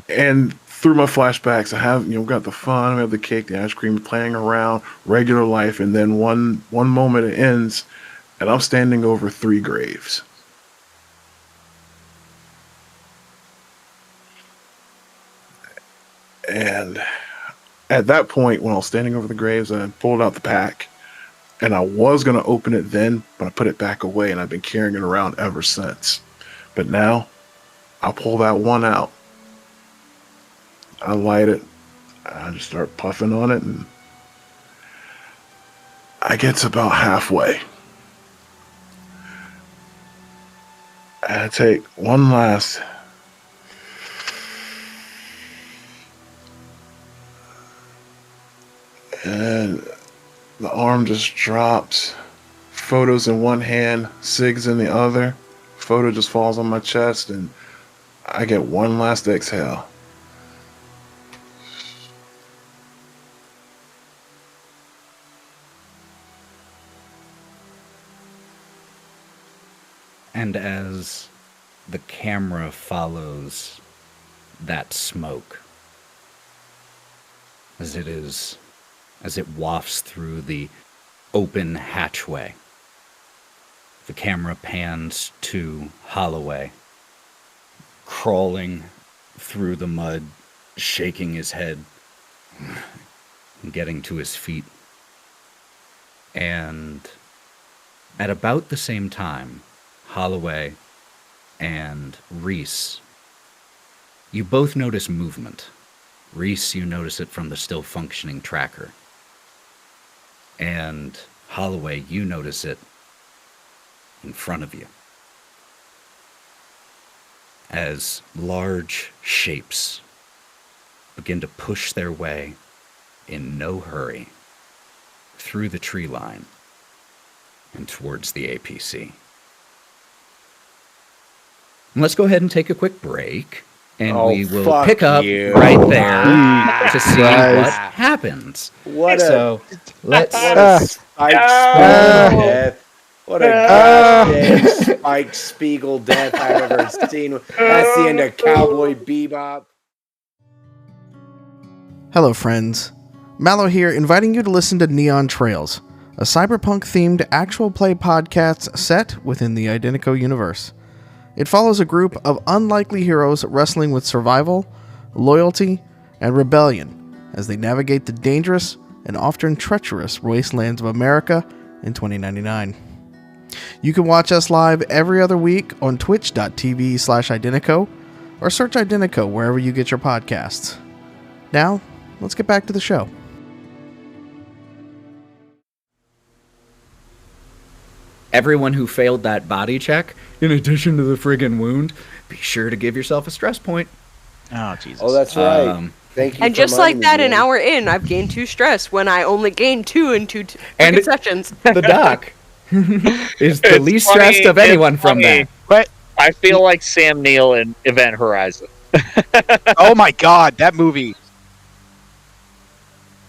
And through my flashbacks, I have, got the fun, we have the cake, the ice cream, playing around, regular life, and then one moment it ends, and I'm standing over 3 graves. And at that point, when I was standing over the graves, I pulled out the pack. And I was going to open it then, but I put it back away, and I've been carrying it around ever since. But now, I pull that one out. I light it. I just start puffing on it, and I get to about halfway. I take one last. And the arm just drops. Photos in one hand, cigs in the other. Photo just falls on my chest, and I get one last exhale. And as the camera follows that smoke, as it wafts through the open hatchway, the camera pans to Holliway, crawling through the mud, shaking his head, getting to his feet. And at about the same time, Holliway and Reese, you both notice movement. Reese, you notice it from the still functioning tracker. And Holliway, you notice it in front of you. As large shapes begin to push their way in no hurry through the tree line and towards the APC. And let's go ahead and take a quick break, and we will pick up right there to see what happens. What So let's Spike Spiegel death. What a goddamn Spike Spiegel death I've ever seen. That's the end of Cowboy Bebop. Hello, friends. Mallow here, inviting you to listen to Neon Trails, a cyberpunk-themed actual play podcast set within the Identico universe. It follows a group of unlikely heroes wrestling with survival, loyalty, and rebellion as they navigate the dangerous and often treacherous wastelands of America in 2099. You can watch us live every other week on twitch.tv/Identico or search Identico wherever you get your podcasts. Now, let's get back to the show. everyone who failed that body check, in addition to the friggin' wound, be sure to give yourself a stress point. Oh, Jesus. Oh, that's right. Thank you. And just like that, an hour in, I've gained 2 stress when I only gained 2 in 2 And sessions. The doc is the least stressed of anyone from that. But I feel like Sam Neill in Event Horizon. oh my God, that movie.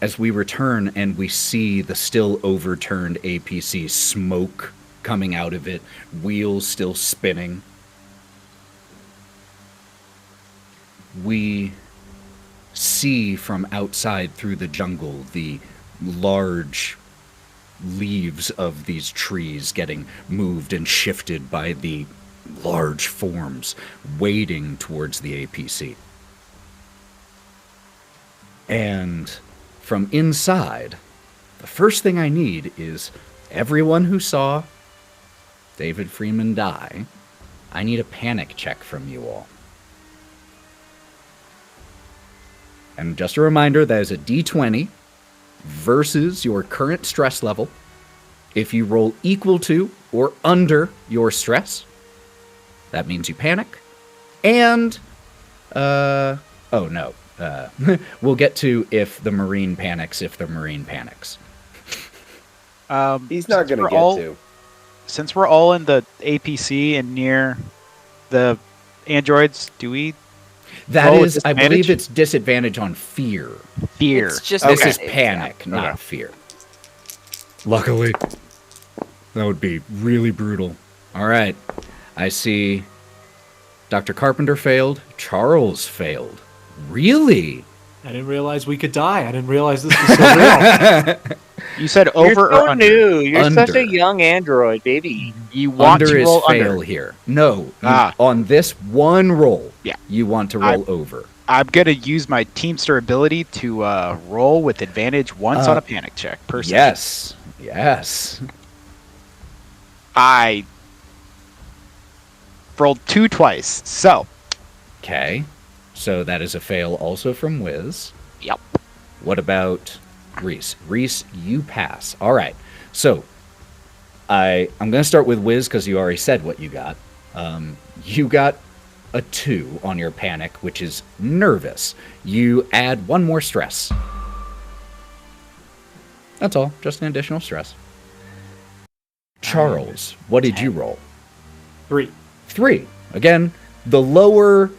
As we return and we see the still overturned APC, smoke coming out of it, wheels still spinning, we see from outside through the jungle the large leaves of these trees getting moved and shifted by the large forms wading towards the APC. And from inside, the first thing I need is everyone who saw David Freeman die, I need a panic check from you all. And just a reminder, that is a D20 versus your current stress level. If you roll equal to or under your stress, that means you panic. And, we'll get to if the Marine panics, He's not going to get to. Since we're all in the APC and near the androids, do we? That is, I believe it's disadvantage on fear. Fear. It's just This is panic, not fear. Luckily. That would be really brutal. All right. I see Dr. Carpenter failed. Charles failed. Really? I didn't realize we could die. I didn't realize this was so real. You said over You're so or under? new. You're Under. such a young android, baby. You want Under to is roll fail under. here. No. Ah. On this one roll, Yeah. you want to roll over. I'm gonna use my Teamster ability to roll with advantage once on a panic check. Yes. Yes. I rolled 2 twice, so. Okay. So that is a fail also from Wiz. Yep. What about Reese? Reese, you pass. All right. So I'm going to start with Wiz because you already said what you got. You got a 2 on your panic, which is nervous. You add 1 more stress. That's all. Just an additional stress. Charles, what did you roll? 3. 3. Again, the lower...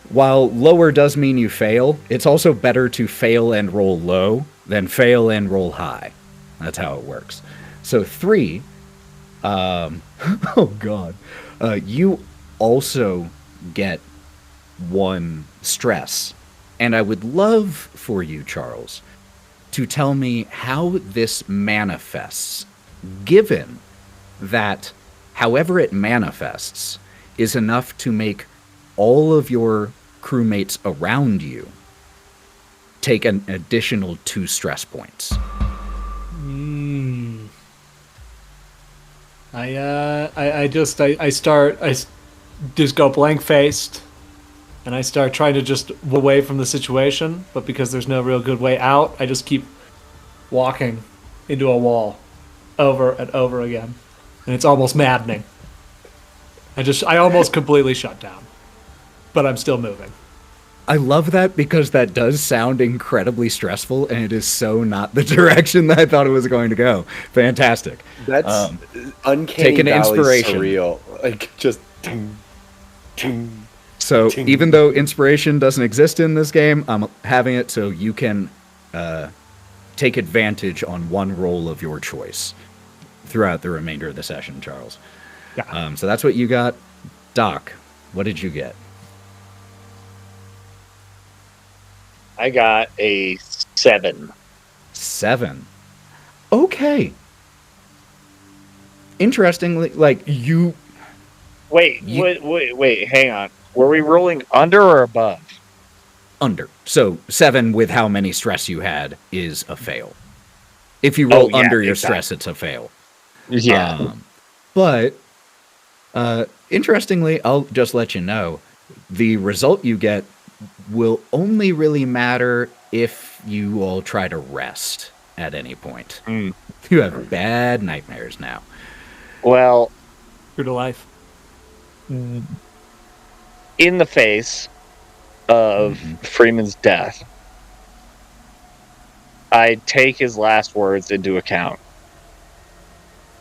While lower does mean you fail, it's also better to fail and roll low than fail and roll high. That's how it works. So 3, oh god, you also get 1 stress. And I would love for you, Charles, to tell me how this manifests, given that however it manifests is enough to make all of your crewmates around you take an additional 2 stress points. I just go blank faced, and I start trying to just away from the situation. But because there's no real good way out, I just keep walking into a wall over and over again, and it's almost maddening. I almost completely shut down, but I'm still moving. I love that because that does sound incredibly stressful, and it is so not the direction that I thought it was going to go. Fantastic. That's uncanny take an valley inspiration. surreal. Like, just... Ting, ting, So ting. even though inspiration doesn't exist in this game, I'm having it so you can take advantage on 1 roll of your choice throughout the remainder of the session, Charles. Yeah. So that's what you got. Doc, what did you get? I got a 7. 7. Okay. Interestingly, like, you... Wait, hang on. Were we rolling under or above? Under. So 7 with how many stress you had is a fail. If you roll under your stress, it's a fail. Yeah. But, interestingly, I'll just let you know, the result you get will only really matter if you all try to rest at any point. You have bad nightmares now. Well, True to life. in the face of Freeman's death, I take his last words into account.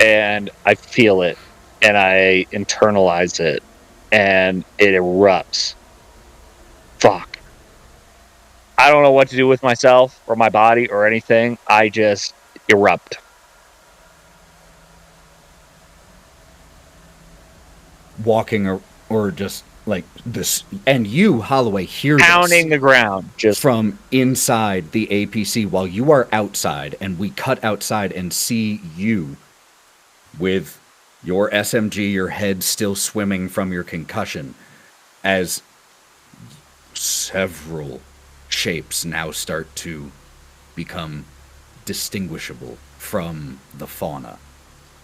And I feel it, and I internalize it, and it erupts. Fuck. I don't know what to do with myself or my body or anything. I just erupt. Walking or just like this, and you, Holliway, hear Pounding this the ground. Just from inside the APC while you are outside, and we cut outside and see you with your SMG, your head still swimming from your concussion, as several shapes now start to become distinguishable from the fauna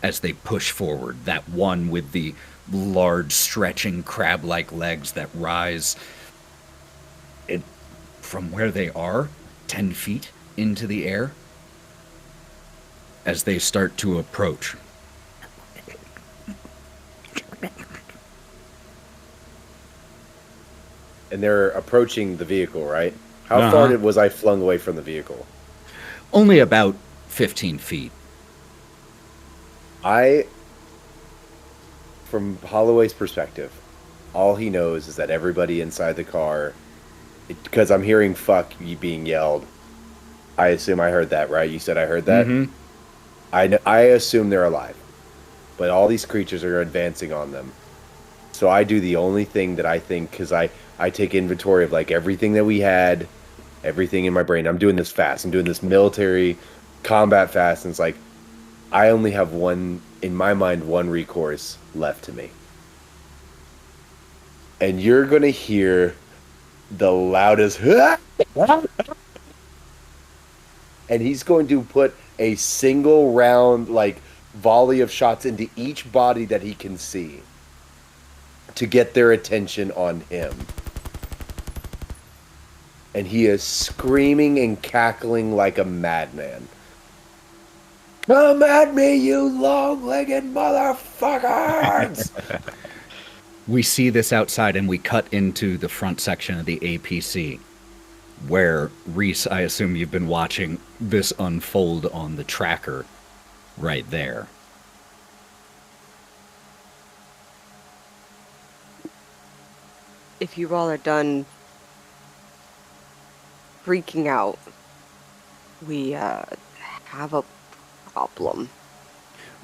as they push forward. That one with the large, stretching, crab-like legs that rise from where they are, 10 feet into the air, as they start to approach. And they're approaching the vehicle, right? How far was I flung away from the vehicle? Only about 15 feet. From Holloway's perspective, all he knows is that everybody inside the car, because I'm hearing fuck you being yelled. I assume I heard that, right? You said I heard that? Mm-hmm. I assume they're alive. But all these creatures are advancing on them. So I do the only thing that I think, because I take inventory of like everything that we had, everything in my brain. I'm doing this fast. I'm doing this military combat fast. And it's like, I only have one recourse left to me. And you're going to hear the loudest and he's going to put a single round like volley of shots into each body that he can see to get their attention on him. And he is screaming and cackling like a madman. Come at me, you long-legged motherfuckers! We see this outside and we cut into the front section of the APC, where, Reese, I assume you've been watching this unfold on the tracker right there. If you all are done freaking out, we have a problem.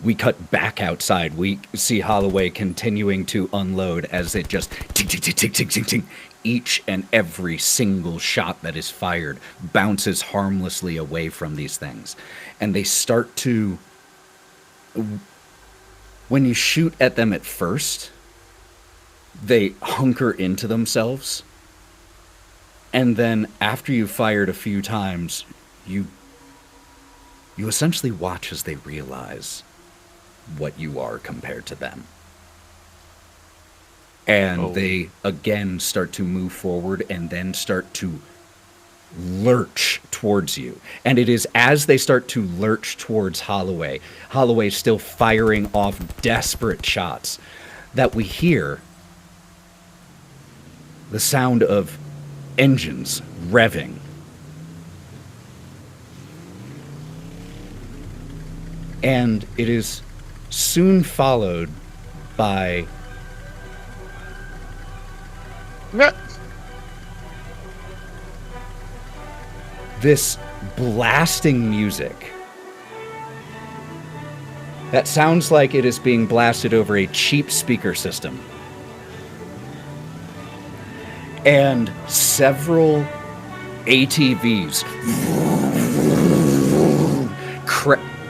We cut back outside. We see Holliway continuing to unload as it just tick, tick, tick, tick, tick, tick, tick. Each and every single shot that is fired bounces harmlessly away from these things. And they start to... When you shoot at them at first, they hunker into themselves. And then after you've fired a few times, you essentially watch as they realize what you are compared to them. And they again start to move forward and then start to lurch towards you. And it is as they start to lurch towards Holliway, Holliway still firing off desperate shots, that we hear the sound of engines revving. And it is soon followed by this blasting music that sounds like it is being blasted over a cheap speaker system. And several ATVs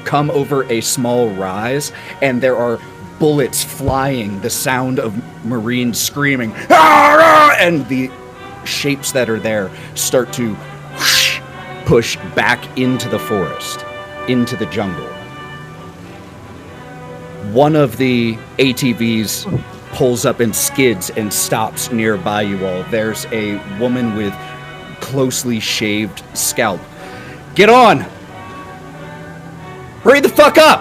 come over a small rise, and there are bullets flying, the sound of Marines screaming, and the shapes that are there start to push back into the forest, into the jungle. One of the ATVs pulls up and skids and stops nearby you all. There's a woman with closely shaved scalp. Get on! Hurry the fuck up!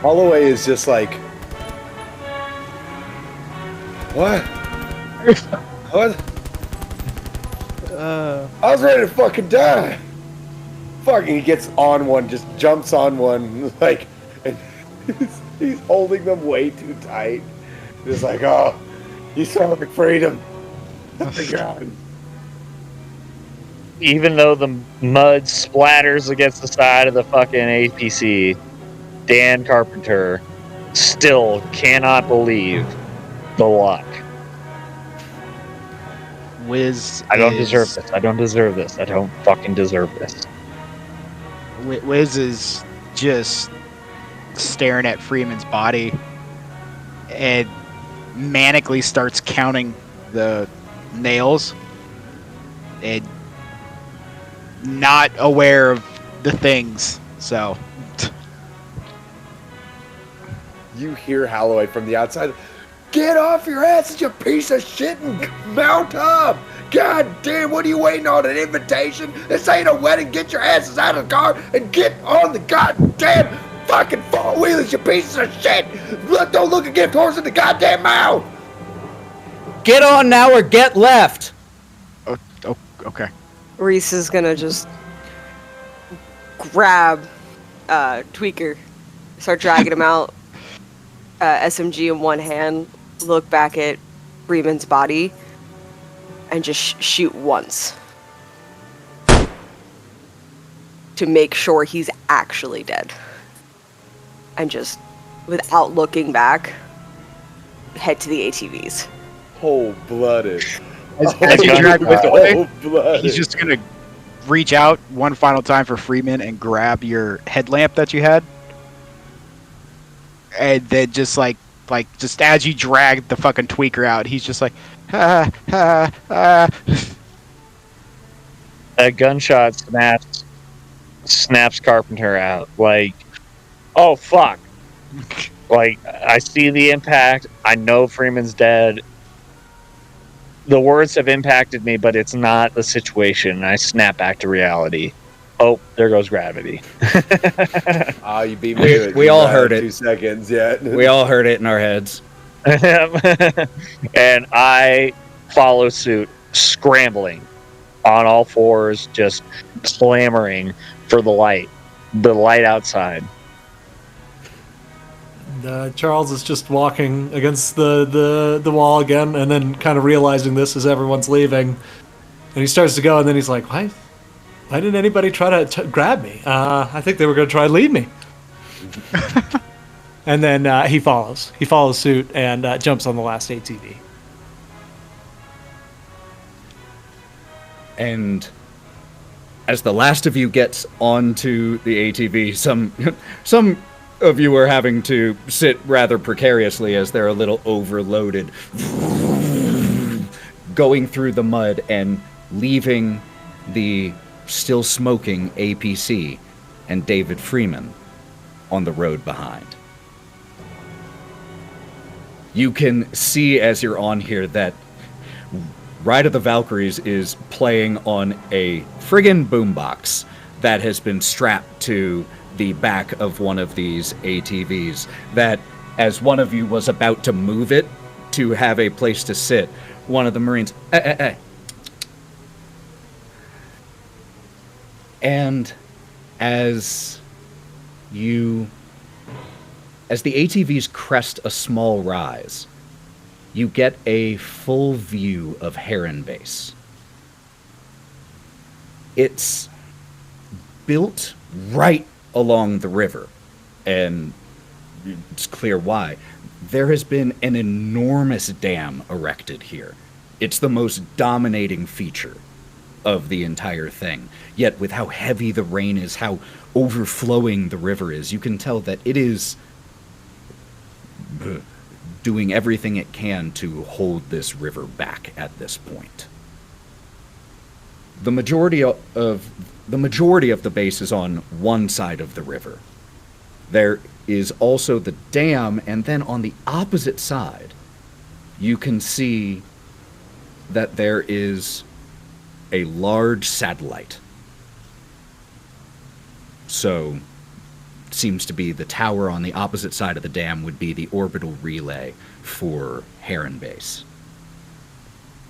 Holloway is just like, what? What? I was ready to fucking die. Fucking, he gets on one, just jumps on one, like, and he's holding them way too tight. He's like, oh, you sound like freedom. Oh my God. Even though the mud splatters against the side of the fucking APC, Dan Carpenter still cannot believe the luck. Wiz, I don't deserve this. I don't deserve this. I don't fucking deserve this. Wiz is just staring at Freeman's body and manically starts counting the nails and not aware of the things. So You hear Holloway from the outside, get off your asses, you piece of shit, and mount up! God damn, what are you waiting on, an invitation? This ain't a wedding, get your asses out of the car and get on the goddamn fucking four-wheelers, you pieces of shit! Don't look a gift horse in the goddamn mouth! Get on now or get left! oh, okay. Reese is gonna just grab Tweaker, start dragging him out, SMG in one hand, look back at Freeman's body, and just shoot once. To make sure he's actually dead. And just, without looking back, head to the ATVs. Cold-blooded. As you drag Wiz away, Cold-blooded. he's just gonna reach out one final time for Freeman and grab your headlamp that you had, and then just like like just as you drag the fucking tweaker out, he's just like, ah, ah, ah. A gunshot snaps Carpenter out. Like, oh fuck! Like, I see the impact. I know Freeman's dead. The words have impacted me, but it's not the situation. I snap back to reality. Oh, there goes gravity. Oh, you beat me to it. We all heard it. 2 seconds, yeah. We all heard it in our heads. And I follow suit, scrambling on all fours, just clamoring for the light outside. Charles is just walking against the wall again, and then kind of realizing this as everyone's leaving, and he starts to go, and then he's like, "Why didn't anybody try to grab me? I think they were going to try to lead me." And then he follows suit and jumps on the last ATV. And as the last of you gets onto the ATV, some of you are having to sit rather precariously as they're a little overloaded, going through the mud and leaving the still smoking APC and David Freeman on the road behind. You can see as you're on here that Ride of the Valkyries is playing on a friggin' boombox that has been strapped to the back of one of these ATVs, that as one of you was about to move it to have a place to sit, one of the Marines, And as the ATVs crest a small rise, you get a full view of Heron Base. It's built right along the river, and it's clear why. There has been an enormous dam erected here. It's the most dominating feature of the entire thing. Yet with how heavy the rain is, how overflowing the river is, you can tell that it is doing everything it can to hold this river back at this point. The majority of the base is on one side of the river. There is also the dam, and then on the opposite side, you can see that there is a large satellite. So, seems to be the tower on the opposite side of the dam would be the orbital relay for Heron Base.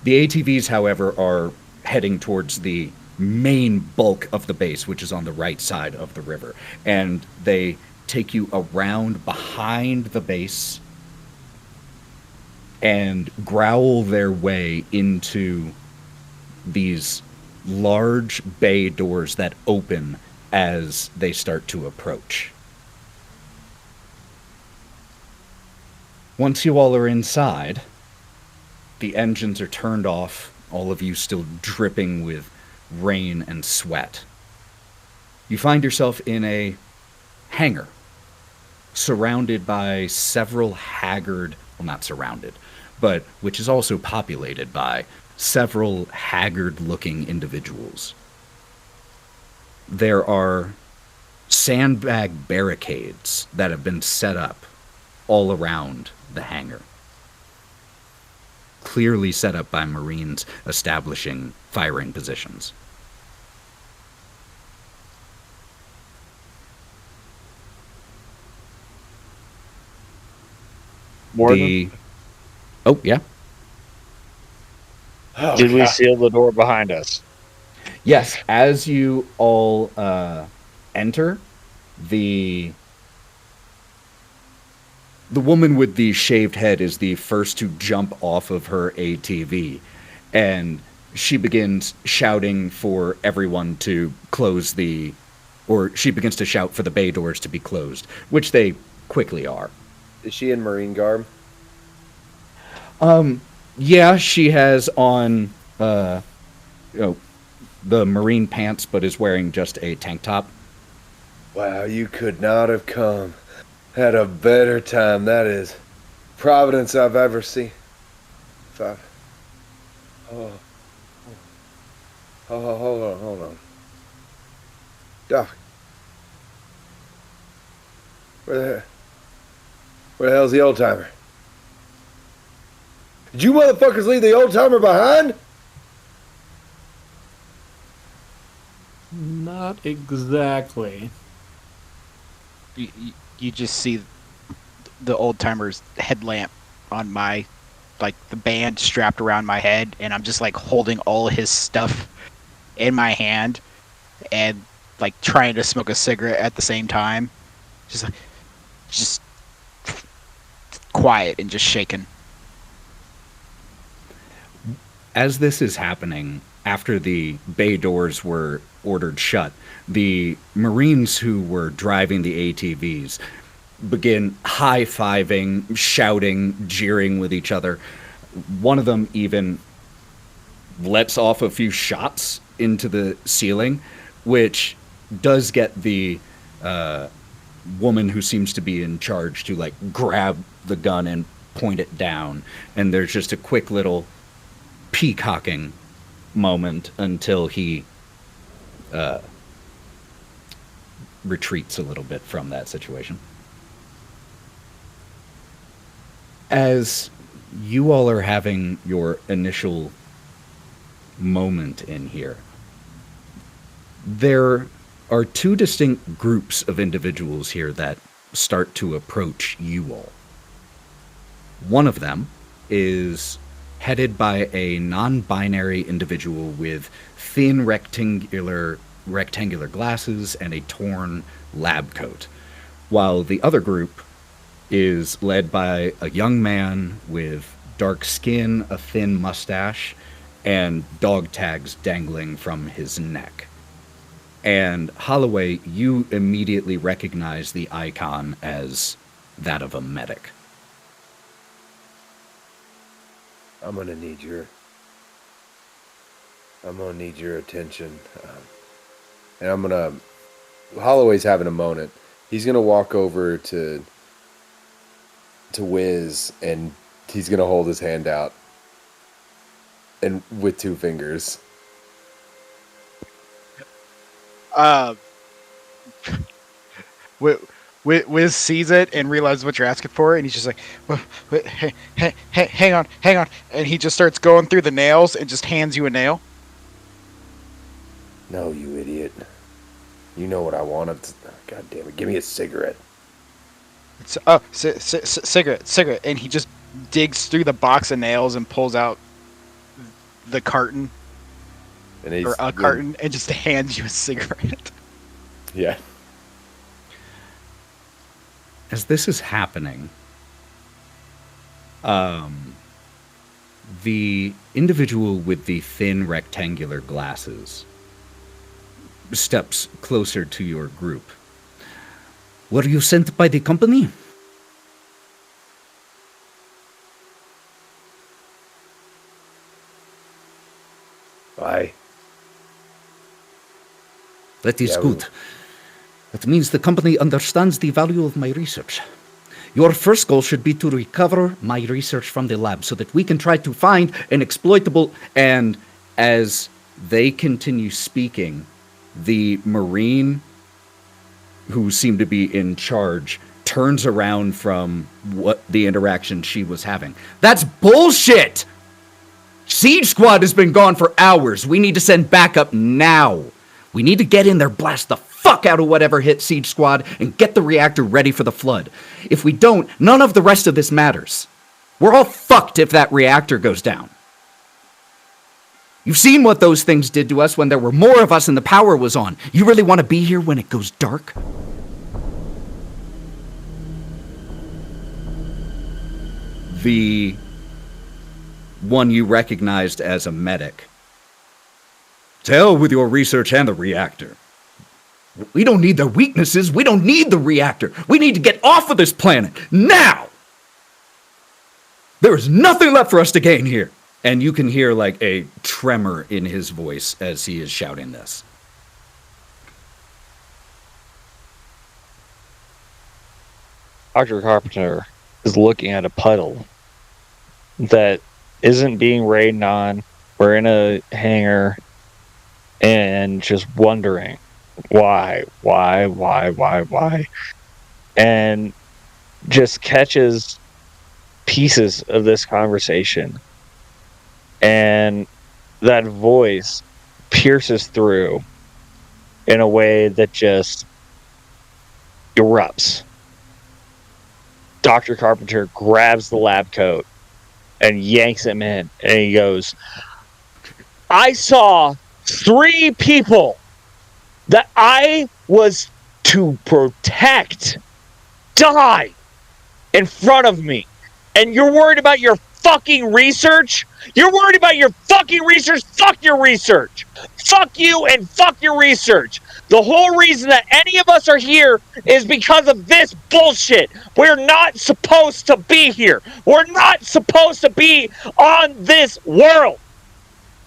The ATVs, however, are heading towards the main bulk of the base, which is on the right side of the river. And they take you around behind the base and growl their way into these large bay doors that open as they start to approach. Once you all are inside, the engines are turned off, all of you still dripping with rain and sweat. You find yourself in a hangar, surrounded by several haggard, well, not surrounded, but which is also populated by several haggard-looking individuals. There are sandbag barricades that have been set up all around the hangar, clearly set up by Marines establishing firing positions. Warden? Oh, yeah? Oh, Did we God. seal the door behind us? Yes, as you all enter, the woman with the shaved head is the first to jump off of her ATV, and she begins shouting for everyone to close she begins to shout for the bay doors to be closed, which they quickly are. Is she in Marine garb? Yeah, she has on, the Marine pants, but is wearing just a tank top. Wow, you could not have come at a better time, that is. providence I've ever seen. Hold on. Doc. Where the hell's the old timer? Did you motherfuckers leave the old timer behind? Not exactly. You just see the old timer's headlamp on my, like, the band strapped around my head, and I'm just like holding all his stuff in my hand and like trying to smoke a cigarette at the same time. Just quiet and just shaking. As this is happening, after the bay doors were ordered shut, the Marines who were driving the ATVs begin high-fiving, shouting, jeering with each other. One of them even lets off a few shots into the ceiling, which does get the woman who seems to be in charge to like grab the gun and point it down. And there's just a quick little peacocking moment until he retreats a little bit from that situation. As you all are having your initial moment in here, there are two distinct groups of individuals here that start to approach you all. One of them is headed by a non-binary individual with thin rectangular glasses and a torn lab coat, while the other group is led by a young man with dark skin, a thin mustache, and dog tags dangling from his neck. And Holliway, you immediately recognize the icon as that of a medic. I'm gonna need your attention, and Holloway's having a moment. He's gonna walk over to Wiz, and he's gonna hold his hand out, and with two fingers. Wiz sees it and realizes what you're asking for, and he's just like, wait, hang on, and he just starts going through the nails and just hands you a nail. No, you idiot. You know what I wanted. God damn it, give me a cigarette. Cigarette, and he just digs through the box of nails and pulls out the carton, or a carton, and just hands you a cigarette. Yeah. As this is happening, the individual with the thin rectangular glasses steps closer to your group. Were you sent by the company? Aye. That is good. That means the company understands the value of my research. Your first goal should be to recover my research from the lab so that we can try to find an exploitable... And as they continue speaking, the Marine who seemed to be in charge turns around from what the interaction she was having. That's bullshit! Siege Squad has been gone for hours. We need to send backup now. We need to get in there, blast the fuck out of whatever hit Siege Squad, and get the reactor ready for the flood. If we don't, none of the rest of this matters. We're all fucked if that reactor goes down. You've seen what those things did to us when there were more of us and the power was on. You really want to be here when it goes dark? The one you recognized as a medic. To hell with your research and the reactor. We don't need their weaknesses. We don't need the reactor. We need to get off of this planet now. There is nothing left for us to gain here. And you can hear like a tremor in his voice as he is shouting this. Dr. Carpenter, is looking at a puddle that isn't being rained on. We're in a hangar and just wondering why, and just catches pieces of this conversation, and that voice pierces through in a way that just erupts. Dr. Carpenter grabs the lab coat and yanks him in, and he goes, I saw 3 people that I was to protect die in front of me. And you're worried about your fucking research? You're worried about your fucking research? Fuck your research. Fuck you and fuck your research. The whole reason that any of us are here is because of this bullshit. We're not supposed to be here. We're not supposed to be on this world.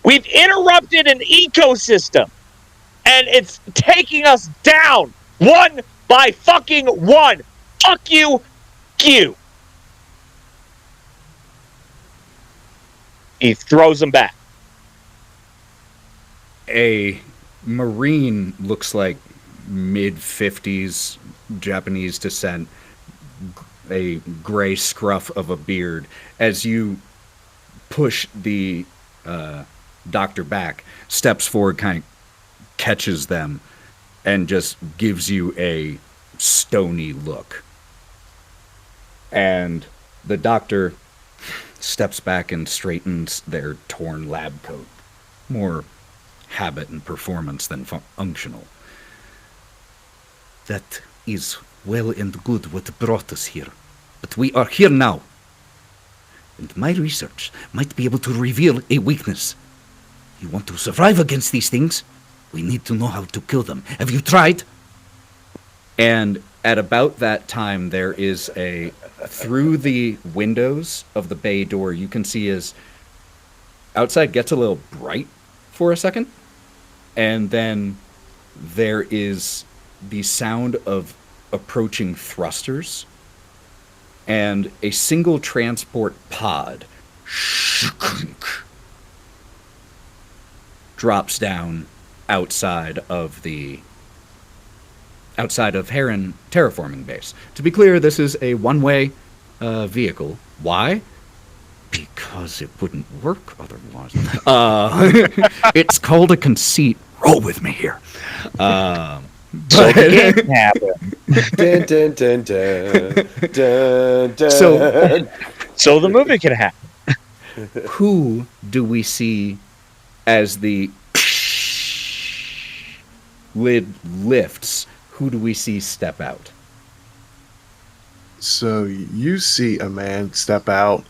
We've interrupted an ecosystem, and it's taking us down one by fucking one. Fuck you, you. He throws him back. A Marine, looks like mid-50s, Japanese descent, a gray scruff of a beard, as you push the doctor back, steps forward, kind of catches them, and just gives you a stony look. And the doctor steps back and straightens their torn lab coat. More habit and performance than functional. That is well and good what brought us here. But we are here now. And my research might be able to reveal a weakness. You want to survive against these things? We need to know how to kill them. Have you tried? And at about that time, there is through the windows of the bay door, you can see as outside gets a little bright for a second. And then there is the sound of approaching thrusters and a single transport pod drops down outside of Heron Terraforming Base. To be clear, this is a one-way vehicle. Why? Because it wouldn't work otherwise. It's called a conceit. Roll with me here. So it can happen. Dun, dun, dun, dun, dun, dun. So the movie can happen. Who do we see as the lid lifts? Who do we see step out? So you see a man step out,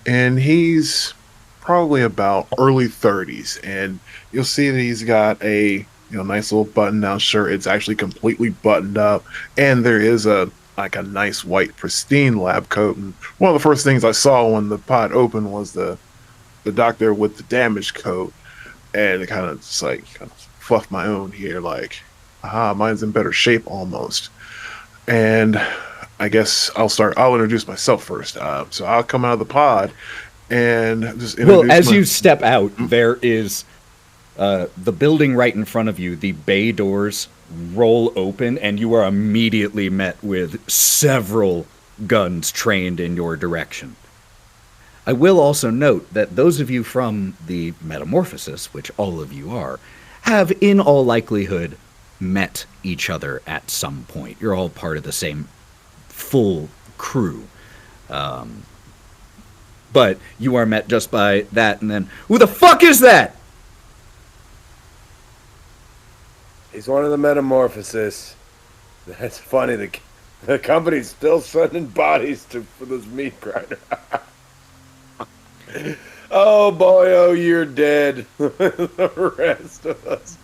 and he's probably about early 30s, and you'll see that he's got a nice little button-down shirt. It's actually completely buttoned up, and there is a nice white pristine lab coat. And one of the first things I saw when the pod opened was the doctor with the damaged coat, and it kind of just fluffed my own here, mine's in better shape almost. And I guess I'll introduce myself first. So I'll come out of the pod and just introduce as you step out, there is the building right in front of you. The bay doors roll open, and you are immediately met with several guns trained in your direction. I will also note that those of you from the Metamorphosis, which all of you are, have in all likelihood met each other at some point. You're all part of the same full crew. But you are met just by that, and then, who the fuck is that? He's one of the Metamorphosis. That's funny. The company's still sending bodies for this meat grinder. Oh boy, oh, you're dead. The rest of us.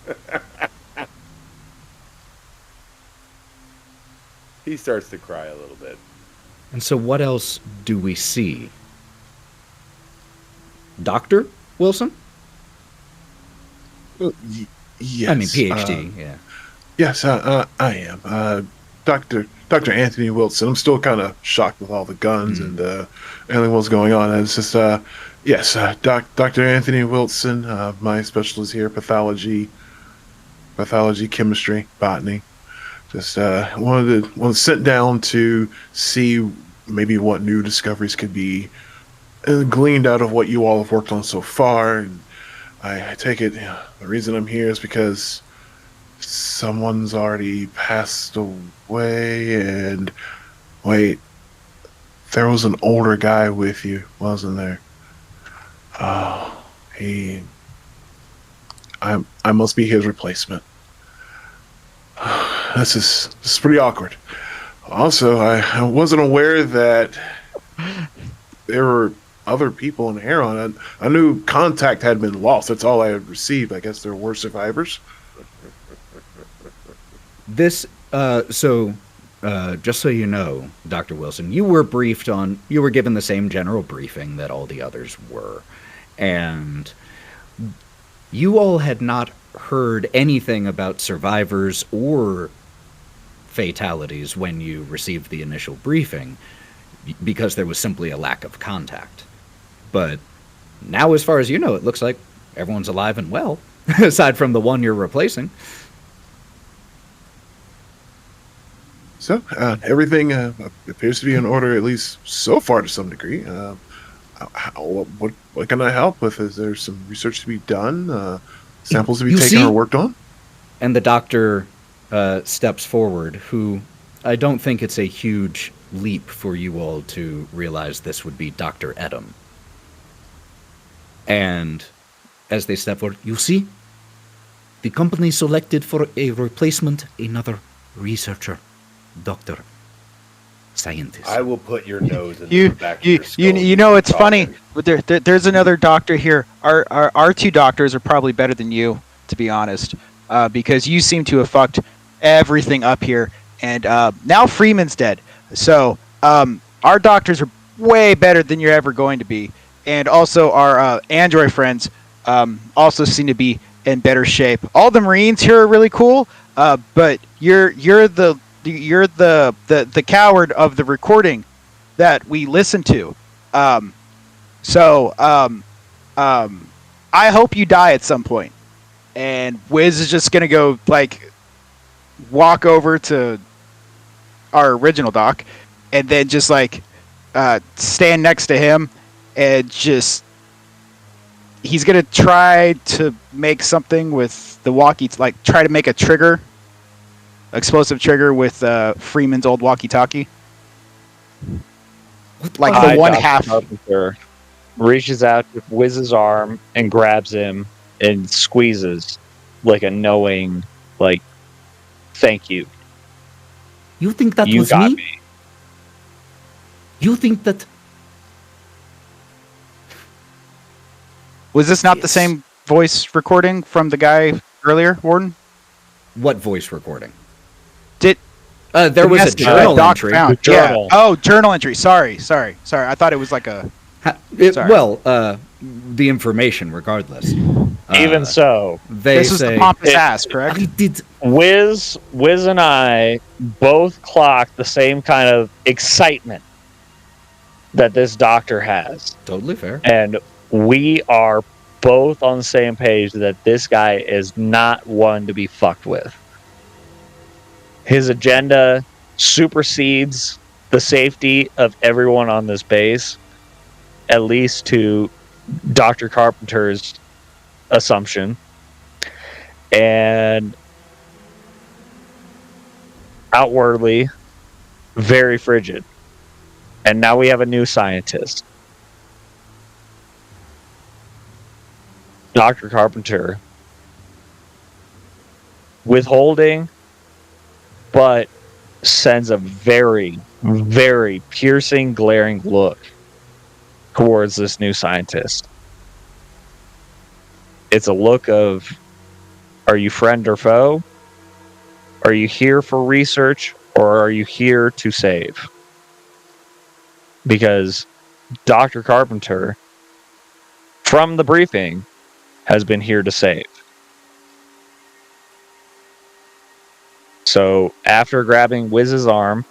He starts to cry a little bit. And so what else do we see? Dr. Wilson? Yes. I mean, PhD, yeah. Yes, I am. Dr. Anthony Wilson. I'm still kind of shocked with all the guns and everything what's going on. And it's just, yes, Dr. Anthony Wilson. My specialty here, pathology, chemistry, botany. Just wanted to sit down to see maybe what new discoveries could be gleaned out of what you all have worked on so far. And I take it the reason I'm here is because someone's already passed away. And wait, there was an older guy with you, wasn't there? Oh, I must be his replacement. This is pretty awkward. Also, I wasn't aware that there were other people in Heron. I knew contact had been lost. That's all I had received. I guess there were survivors. This, just so you know, Dr. Wilson, you were given the same general briefing that all the others were. And you all had not heard anything about survivors or fatalities when you received the initial briefing, because there was simply a lack of contact. But now, as far as you know, it looks like everyone's alive and well, aside from the one you're replacing. So, everything appears to be in order, at least so far to some degree. What can I help with? Is there some research to be done? Samples to be taken or worked on? And the doctor steps forward, who I don't think it's a huge leap for you all to realize this would be Dr. Edom. And as they step forward, you see, the company selected for a replacement another researcher, doctor, scientist. I will put your nose in the back of your skull. You know, it's funny. But there's another doctor here. Our two doctors are probably better than you, to be honest, because you seem to have fucked everything up here. And now Freeman's dead. So our doctors are way better than you're ever going to be. And also our android friends also seem to be in better shape. All the Marines here are really cool, but you're the coward of the recording that we listen to. So I hope you die at some point. And Wiz is just gonna go walk over to our original doc, and then just stand next to him, and just he's gonna try to make something with the walkie, try to make a trigger. Explosive trigger with Freeman's old walkie-talkie. The one half. Carpenter reaches out with Wiz's arm and grabs him and squeezes like a knowing, thank you. You think that You was got me? me. You think that... Was this not the same voice recording from the guy earlier, Warden? What voice recording? There was a journal entry. Journal. Yeah. Oh, journal entry. Sorry. I thought it was like a... The information, regardless. Even so, this was the pompous ass, correct? I did. Wiz and I both clocked the same kind of excitement that this doctor has. Totally fair. And we are both on the same page that this guy is not one to be fucked with. His agenda supersedes the safety of everyone on this base, at least to Dr. Carpenter's assumption. And outwardly, very frigid. And now we have a new scientist. Dr. Carpenter. Withholding, but sends a very, very piercing, glaring look towards this new scientist. It's a look of, are you friend or foe? Are you here for research, or are you here to save? Because Dr. Carpenter, from the briefing, has been here to save. So after grabbing Wiz's arm,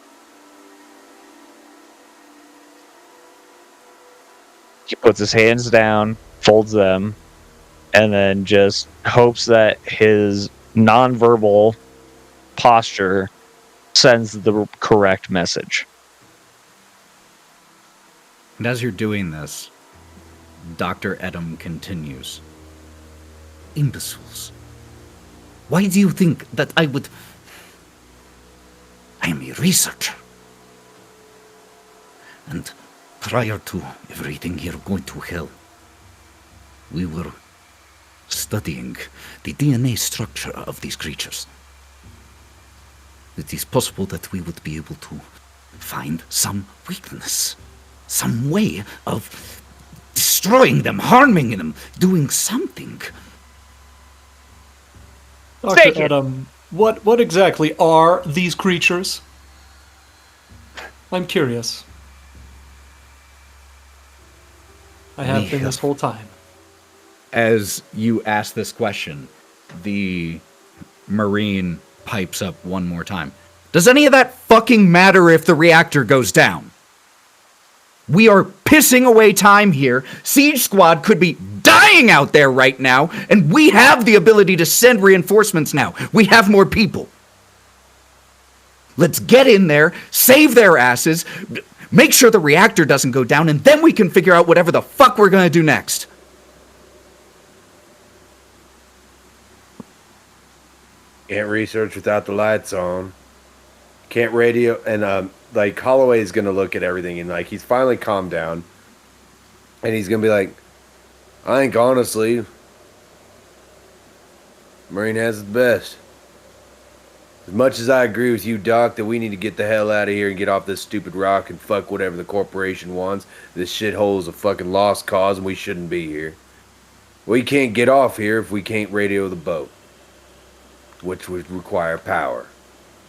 he puts his hands down, folds them, and then just hopes that his nonverbal posture sends the correct message. And as you're doing this, Dr. Edom continues. Imbeciles. Why do you think that I would... I am a researcher. And prior to everything here going to hell, we were studying the DNA structure of these creatures. It is possible that we would be able to find some weakness, some way of destroying them, harming them, doing something. Dr. Edom, what exactly are these creatures? I'm curious. I have been this whole time. As you ask this question, the Marine pipes up one more time. Does any of that fucking matter if the reactor goes down? We are pissing away time here. Siege Squad could be dying out there right now, and we have the ability to send reinforcements now. We have more people. Let's get in there, save their asses, make sure the reactor doesn't go down, and then we can figure out whatever the fuck we're gonna do next. Can't research without the lights on. Can't radio, and like Holliway is gonna look at everything, and like he's finally calmed down, and he's gonna be like, I think honestly, Marine has it best. As much as I agree with you, Doc, that we need to get the hell out of here and get off this stupid rock and fuck whatever the corporation wants. This shithole's a fucking lost cause, and we shouldn't be here. We can't get off here if we can't radio the boat, which would require power.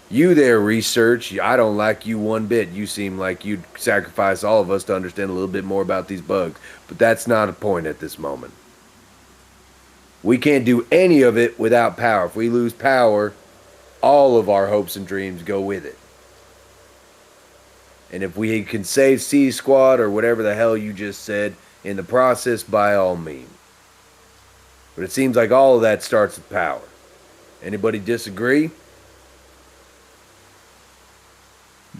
You there, research, I don't like you one bit. You seem like you'd sacrifice all of us to understand a little bit more about these bugs, but that's not a point at this moment. We can't do any of it without power. If we lose power, all of our hopes and dreams go with it. And if we can save C Squad or whatever the hell you just said in the process, by all means. But it seems like all of that starts with power. Anybody disagree?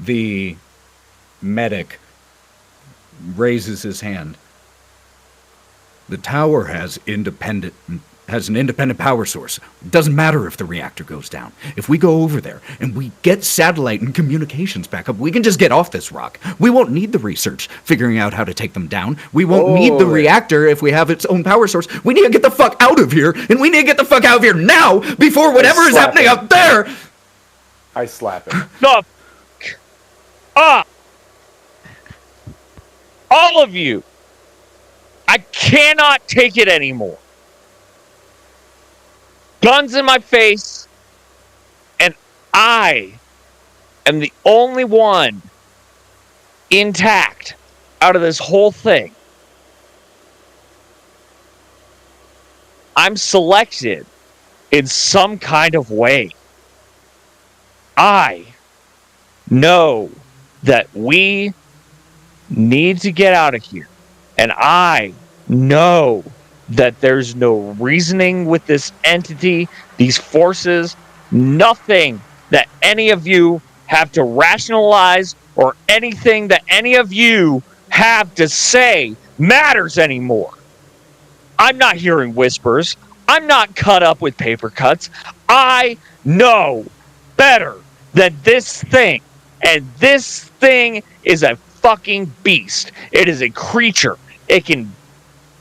The medic raises his hand. The tower has an independent power source. It doesn't matter if the reactor goes down. If we go over there and we get satellite and communications back up, we can just get off this rock. We won't need the research figuring out how to take them down. We won't need the reactor if we have its own power source. We need to get the fuck out of here, and we need to get the fuck out of here now before whatever is happening out there. I slap him. No. All of you. I cannot take it anymore. Guns in my face, and I am the only one intact out of this whole thing. I'm selected in some kind of way. I know that we need to get out of here, and I know that there's no reasoning with this entity, these forces, nothing that any of you have to rationalize or anything that any of you have to say matters anymore. I'm not hearing whispers. I'm not cut up with paper cuts. I know better than this thing. And this thing is a fucking beast. It is a creature. It can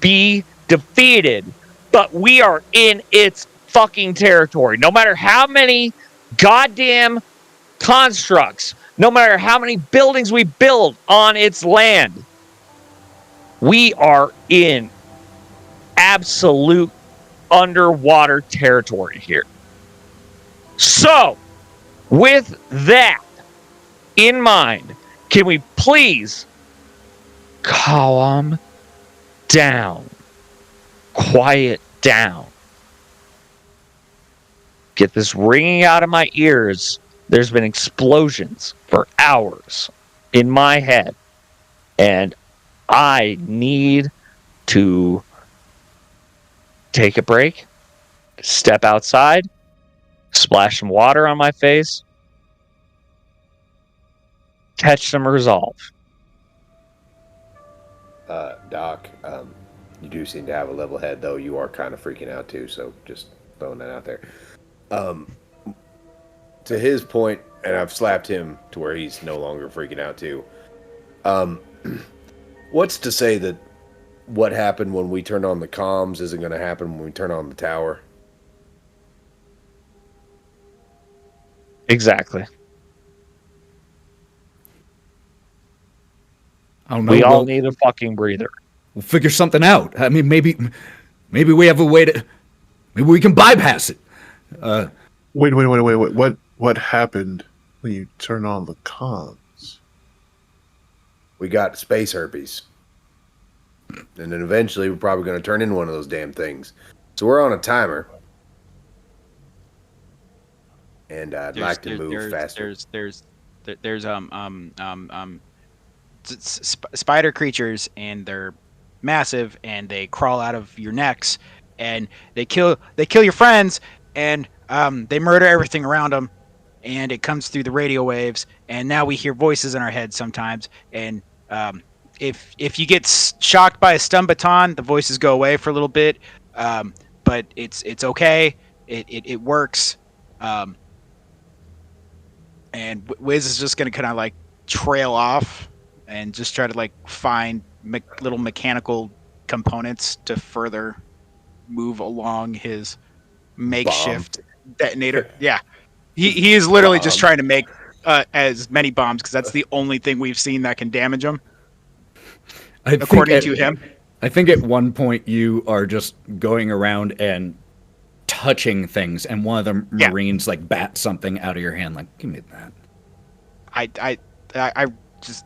be defeated, but we are in its fucking territory. No matter how many goddamn constructs, no matter how many buildings we build on its land, we are in absolute underwater territory here. So, with that in mind, can we please calm down? Quiet down. get this ringing out of my ears. There's been explosions for hours in my head. And I need to take a break, step outside, splash some water on my face, catch some resolve. Doc, you do seem to have a level head, though you are kind of freaking out too, so just throwing that out there. To his point, and I've slapped him to where he's no longer freaking out too. What's to say that what happened when we turned on the comms isn't going to happen when we turn on the tower? Exactly. I don't know. We all need a fucking breather. We'll figure something out. I mean, maybe we have a way to. Maybe we can bypass it. Wait. What happened when you turn on the comms? We got space herpes. And then eventually we're probably going to turn in one of those damn things. So we're on a timer. And I'd like to move faster. There's spider creatures, and they're massive, and they crawl out of your necks, and they kill your friends, and they murder everything around them, and it comes through the radio waves, and now we hear voices in our heads sometimes, and if you get shocked by a stun baton, the voices go away for a little bit, but it's okay, it works, and Wiz is just gonna kind of like trail off and just try to like find little mechanical components to further move along his makeshift detonator. Yeah, he is literally just trying to make as many bombs because that's the only thing we've seen that can damage him. According to him, I think at one point you are just going around and touching things, and one of the Marines like bats something out of your hand, like, give me that. I just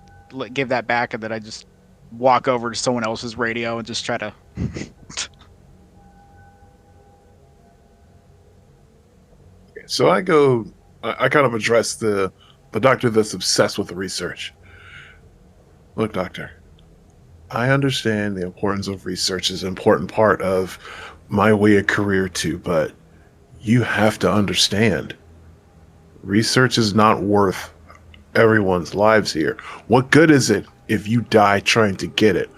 give that back, and then I just walk over to someone else's radio and just try to. So I kind of address the doctor that's obsessed with the research. Look, doctor, I understand the importance of research is an important part of my way of career too, but you have to understand, research is not worth everyone's lives here. What good is it if you die trying to get it?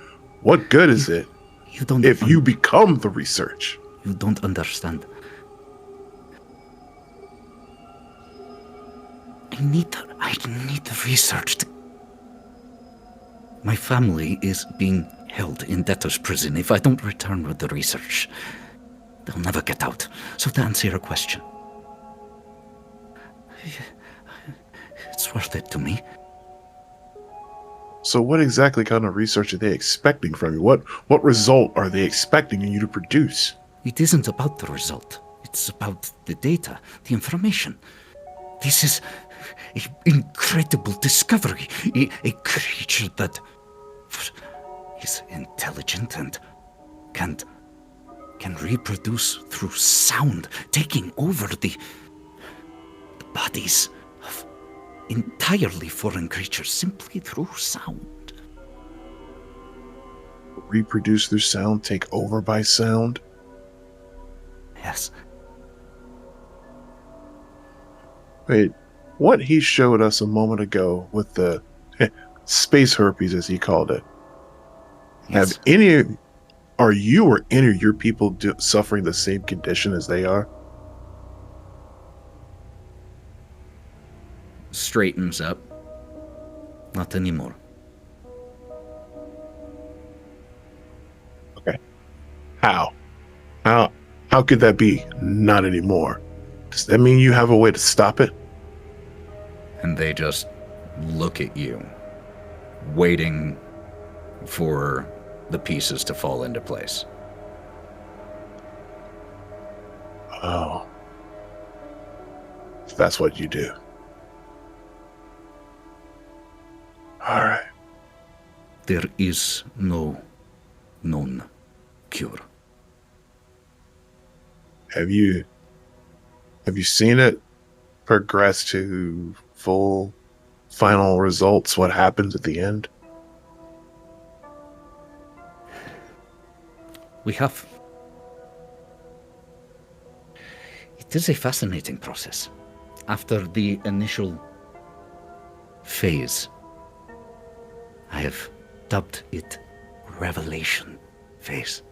What good is it if you become the research? You don't understand. I need the research. My family is being held in debtor's prison. If I don't return with the research, they'll never get out. So to answer your question, it's worth it to me. So what exactly kind of research are they expecting from you? What result are they expecting you to produce? It isn't about the result. It's about the data, the information. This is an incredible discovery. A creature that is intelligent and can reproduce through sound, taking over the bodies of entirely foreign creatures simply through sound. Reproduce through sound, take over by sound? Yes. Wait, what he showed us a moment ago with the space herpes, as he called it. Yes. Are you or any of your people suffering the same condition as they are? Straightens up. Not anymore. Okay. How could that be? Not anymore. Does that mean you have a way to stop it? And they just look at you, waiting for the pieces to fall into place. Oh. That's what you do. All right. There is no known cure. Have you Have you seen it progress to full final results? What happens at the end? We have. It is a fascinating process. After the initial phase, I have dubbed it revelation phase.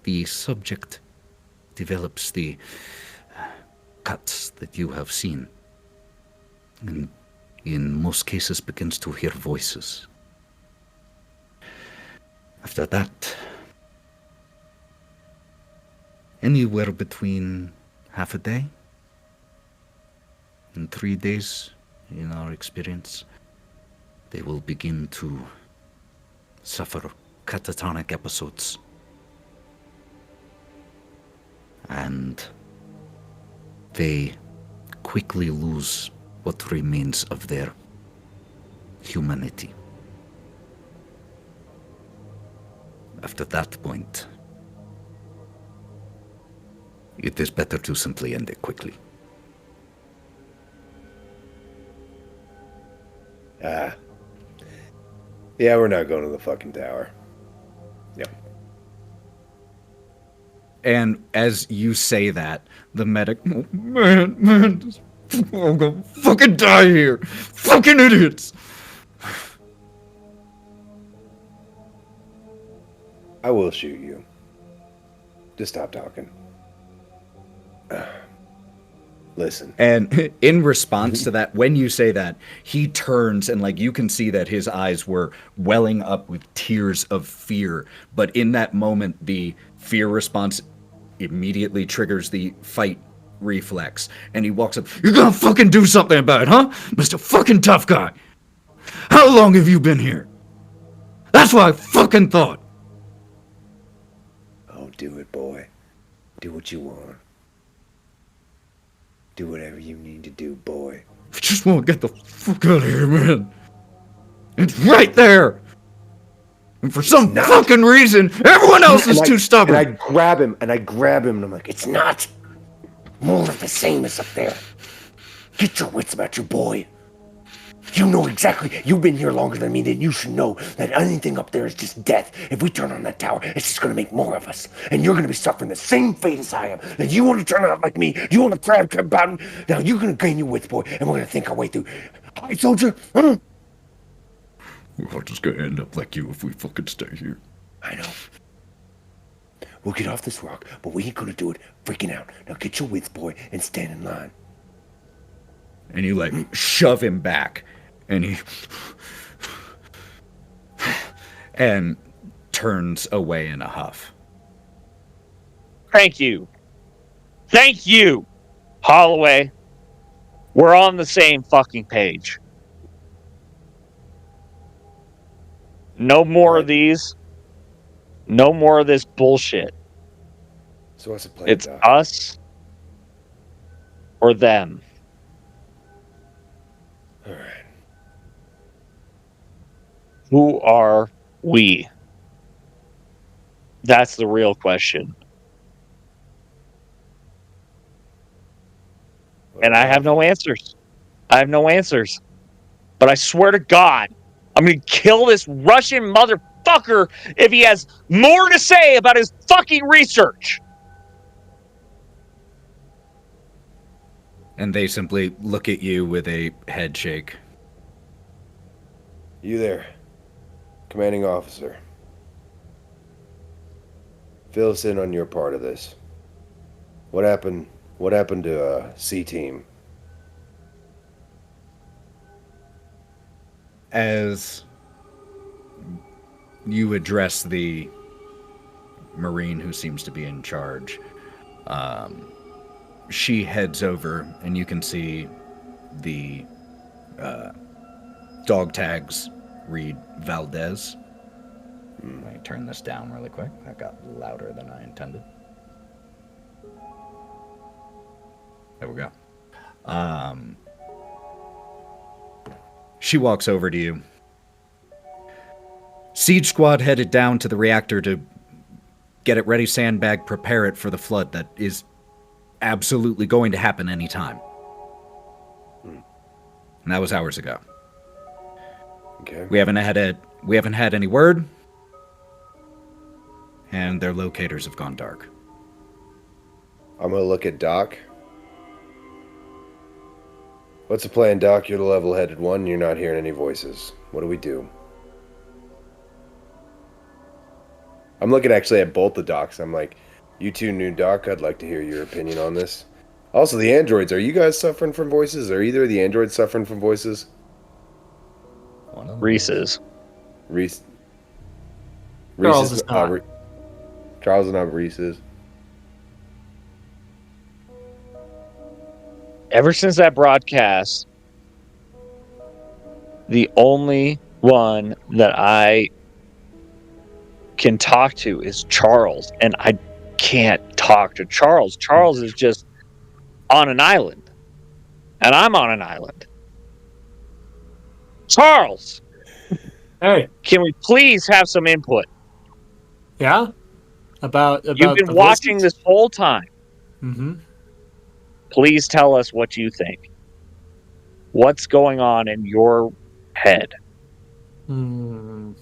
The subject develops the cuts that you have seen, and in most cases begins to hear voices. After that, anywhere between half a day and 3 days, in our experience, they will begin to suffer catatonic episodes. And they quickly lose what remains of their humanity. After that point, it is better to simply end it quickly. Yeah, we're not going to the fucking tower. Yep. And as you say that, the medic, oh, man, I'm gonna fucking die here. Fucking idiots. I will shoot you. Just stop talking. Listen. And in response to that, when you say that, he turns and like you can see that his eyes were welling up with tears of fear. But in that moment, the fear response immediately triggers the fight reflex. And he walks up, "You're gonna fucking do something about it, huh? Mr. fucking tough guy. How long have you been here? That's what I fucking thought." Oh, do it, boy. Do what you want. Do whatever you need to do, boy. I just want to get the fuck out of here, man. It's right there. And for some fucking reason, everyone else is too stubborn. And I grab him, and I'm like, it's not. More of the same as up there. Get your wits about you, boy. You know exactly. You've been here longer than me, then you should know that anything up there is just death. If we turn on that tower, it's just going to make more of us. And you're going to be suffering the same fate as I am. Now, you want to turn out like me? You want to crab about? Now, you're going to gain your wits, boy, and we're going to think our way through. All right, soldier? Huh? We're just going to end up like you if we fucking stay here. I know. We'll get off this rock, but we ain't going to do it freaking out. Now, get your wits, boy, and stand in line. And you like shove him back. And he and turns away in a huff. Thank you. Thank you, Holliway. We're on the same fucking page. No more of these. No more of this bullshit. So what's the plan? It's us or them. All right. Who are we? That's the real question. And I have no answers. I have no answers. But I swear to God, I'm going to kill this Russian motherfucker if he has more to say about his fucking research. And they simply look at you with a head shake. You there, commanding officer. Fill us in on your part of this. What happened to C-Team? As you address the Marine who seems to be in charge, she heads over and you can see the dog tags read Valdez. Let me turn this down really quick. That got louder than I intended. There we go. She walks over to you. Siege squad headed down to the reactor to get it ready, sandbag, prepare it for the flood that is absolutely going to happen anytime. And that was hours ago. Okay. We haven't had any word, and their locators have gone dark. I'm gonna look at Doc. What's the plan, Doc? You're the level-headed one. You're not hearing any voices. What do we do? I'm looking actually at both the docs. I'm like, you two new Doc, I'd like to hear your opinion on this. Also, the androids. Are you guys suffering from voices? Are either of the androids suffering from voices? Reese's. Reese. Charles is not. Charles is not Reese's. Ever since that broadcast, the only one that I can talk to is Charles, and I can't talk to Charles. Charles is just on an island, and I'm on an island. Charles, Hey, can we please have some input? yeah? About You've been watching this whole time. Mm-hmm. Please tell us what you think. What's going on in your head? What's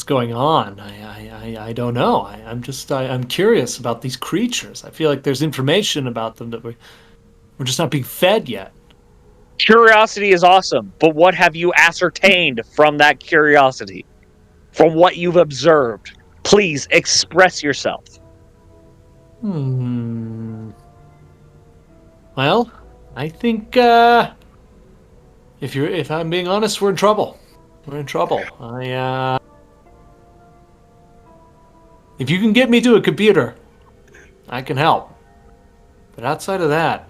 going on? I don't know. I'm curious about these creatures. I feel like there's information about them that we're just not being fed yet. Curiosity is awesome, but what have you ascertained from that curiosity? From what you've observed? Please express yourself. Well, I think if I'm being honest, we're in trouble. We're in trouble. If you can get me to a computer, I can help. But outside of that,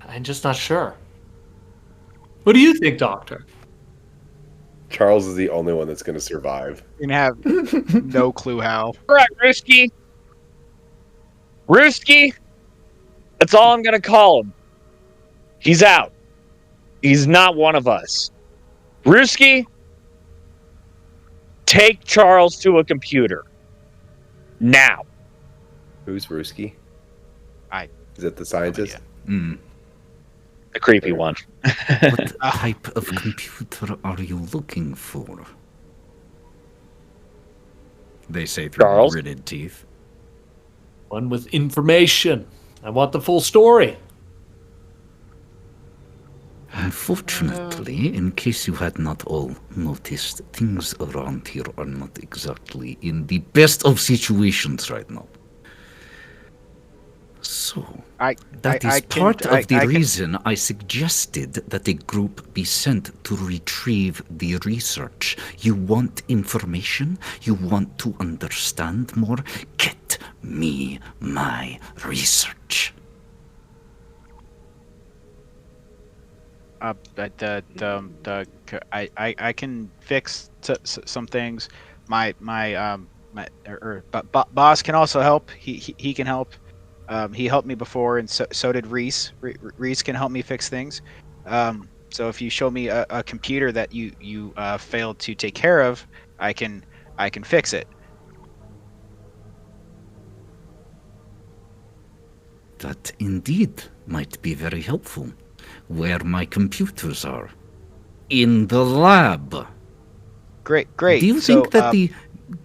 I'm just not sure. What do you think, Doctor? Charles is the only one that's going to survive. You have no clue how. All right, Rooski. Rooski. That's all I'm going to call him. He's out. He's not one of us. Rooski, take Charles to a computer. Now. Who's Ruski? Is it the Oh, scientist? The creepy one. What type of computer are you looking for? They say through Charles? gritted teeth. One with information. I want the full story. Unfortunately, in case you had not all noticed, things around here are not exactly in the best of situations right now. So, that is part of the reason I suggested that a group be sent to retrieve the research. You want information? You want to understand more? Get me my research. I can fix some things. My boss can also help. He can help. He helped me before, and so did Reese. Reese can help me fix things. So if you show me a computer that you failed to take care of, I can fix it. That indeed might be very helpful. Where my computers are? In the lab. Great. Do you think that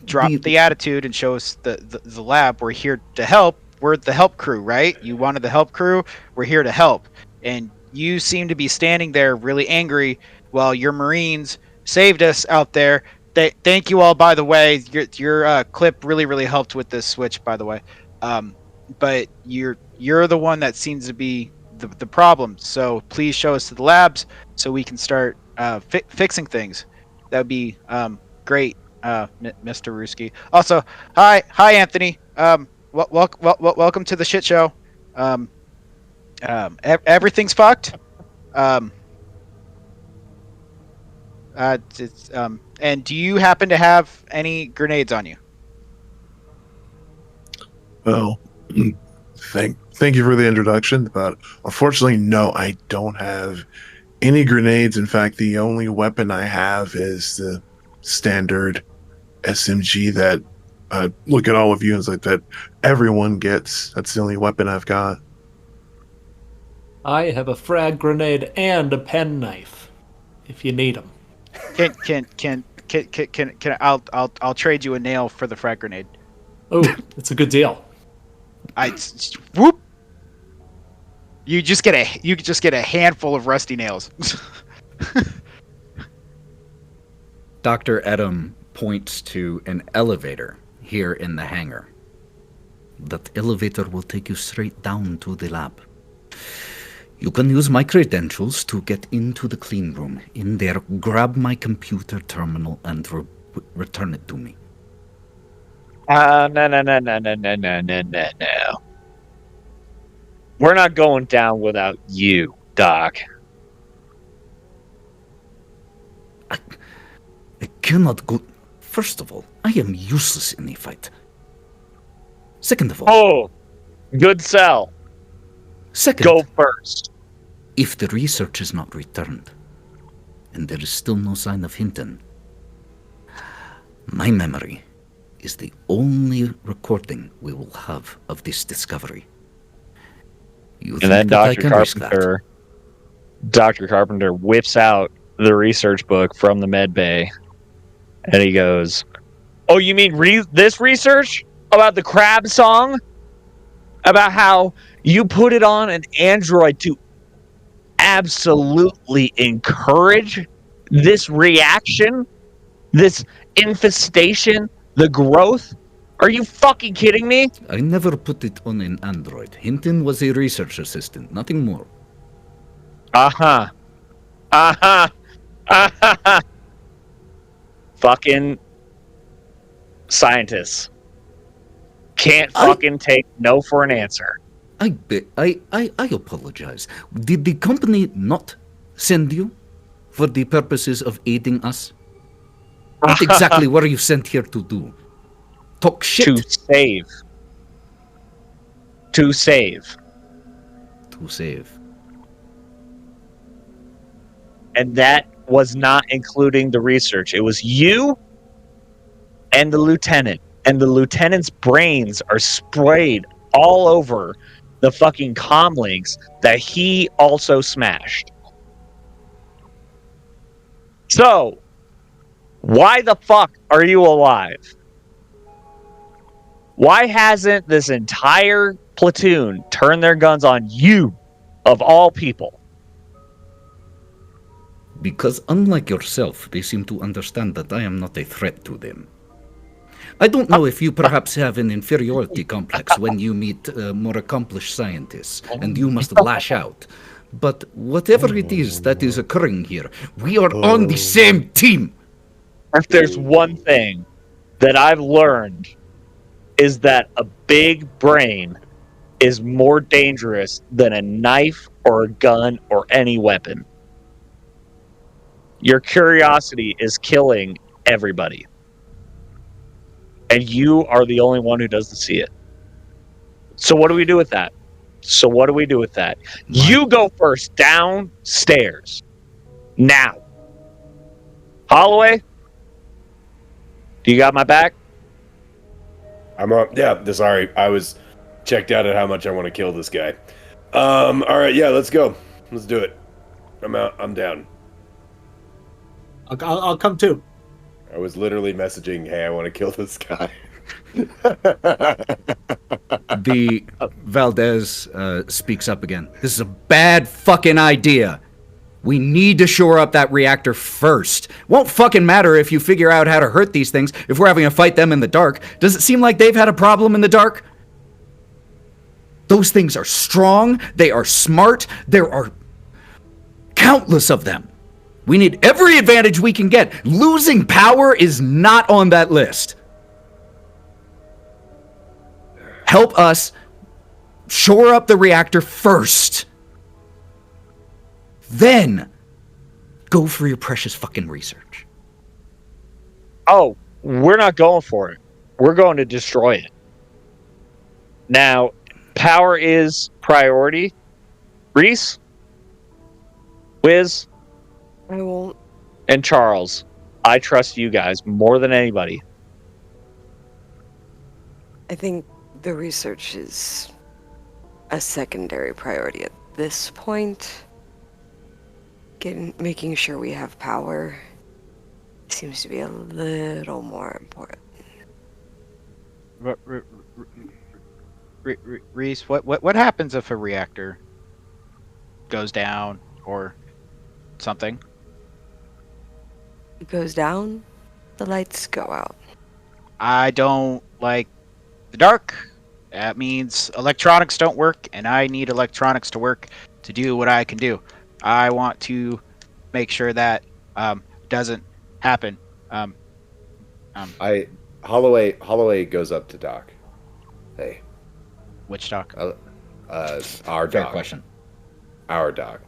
drop the attitude and show us the lab? We're here to help. We're the help crew, right? You wanted the help crew. We're here to help. And you seem to be standing there really angry while your Marines saved us out there. Thank you all, by the way. Your clip really helped with this switch, by the way. But you're the one that seems to be the problem. So please show us to the labs so we can start fixing things. That would be great, Mr. Ruski. Also, hi Anthony. Welcome to the shit show. Everything's fucked. And do you happen to have any grenades on you? Well, thank you for the introduction, but unfortunately, no, I don't have any grenades. In fact, the only weapon I have is the standard SMG that I look at all of you and say that everyone gets. That's the only weapon I've got. I have a frag grenade and a penknife, if you need them. Can I'll trade you a nail for the frag grenade. Oh, it's a good deal. Whoop. You just get a handful of rusty nails. Dr. Edom points to an elevator here in the hangar. That elevator will take you straight down to the lab. You can use my credentials to get into the clean room. In there, grab my computer terminal and return it to me. No. We're not going down without you, Doc. I cannot go... First of all, I am useless in a fight. Second of all... Oh, good sell. Second... Go first. If the research is not returned, and there is still no sign of Hinton, my memory is the only recording we will have of this discovery. You And then that I can risk that? Dr. Carpenter whips out the research book from the med bay, and he goes, "Oh, you mean this research about the crab song? About how you put it on an android to absolutely encourage this reaction, this infestation, the growth? Are you fucking kidding me?" I never put it on an android. Hinton was a research assistant, nothing more. Uh-huh. Fucking scientists can't fucking take no for an answer. I apologize. Did the company not send you for the purposes of aiding us? What exactly were you sent here to do? Talk shit? To save. To save. To save. And that was not including the research. It was you and the lieutenant. And the lieutenant's brains are sprayed all over the fucking comlinks that he also smashed. So, why the fuck are you alive? Why hasn't this entire platoon turned their guns on you, of all people? Because unlike yourself, they seem to understand that I am not a threat to them. I don't know if you perhaps have an inferiority complex when you meet more accomplished scientists, and you must lash out. But whatever it is that is occurring here, we are on the same team! If there's one thing that I've learned, is that a big brain is more dangerous than a knife or a gun or any weapon. Your curiosity is killing everybody. And you are the only one who doesn't see it. So what do we do with that? You go first downstairs. Now. Holliway? Do you got my back? I'm up. Yeah, sorry. I was checked out at how much I want to kill this guy. All right, yeah, let's go. Let's do it. I'm out. I'm down. I'll come too. I was literally messaging, hey, I want to kill this guy. The Valdez speaks up again. This is a bad fucking idea. We need to shore up that reactor first. Won't fucking matter if you figure out how to hurt these things if we're having to fight them in the dark. Does it seem like they've had a problem in the dark? Those things are strong. They are smart. There are countless of them. We need every advantage we can get. Losing power is not on that list. Help us shore up the reactor first. Then, go for your precious fucking research. Oh, we're not going for it. We're going to destroy it. Now, power is priority. Reese? Wiz? I won't. And Charles, I trust you guys more than anybody. I think the research is a secondary priority at this point. Making sure we have power seems to be a little more important. Reese, what happens if a reactor goes down or something? It goes down, the lights go out. I don't like the dark. That means electronics don't work, and I need electronics to work to do what I can do. I want to make sure that doesn't happen. Holliway goes up to Doc. Hey. Which Doc? Our Fair Doc. question. Our Doc.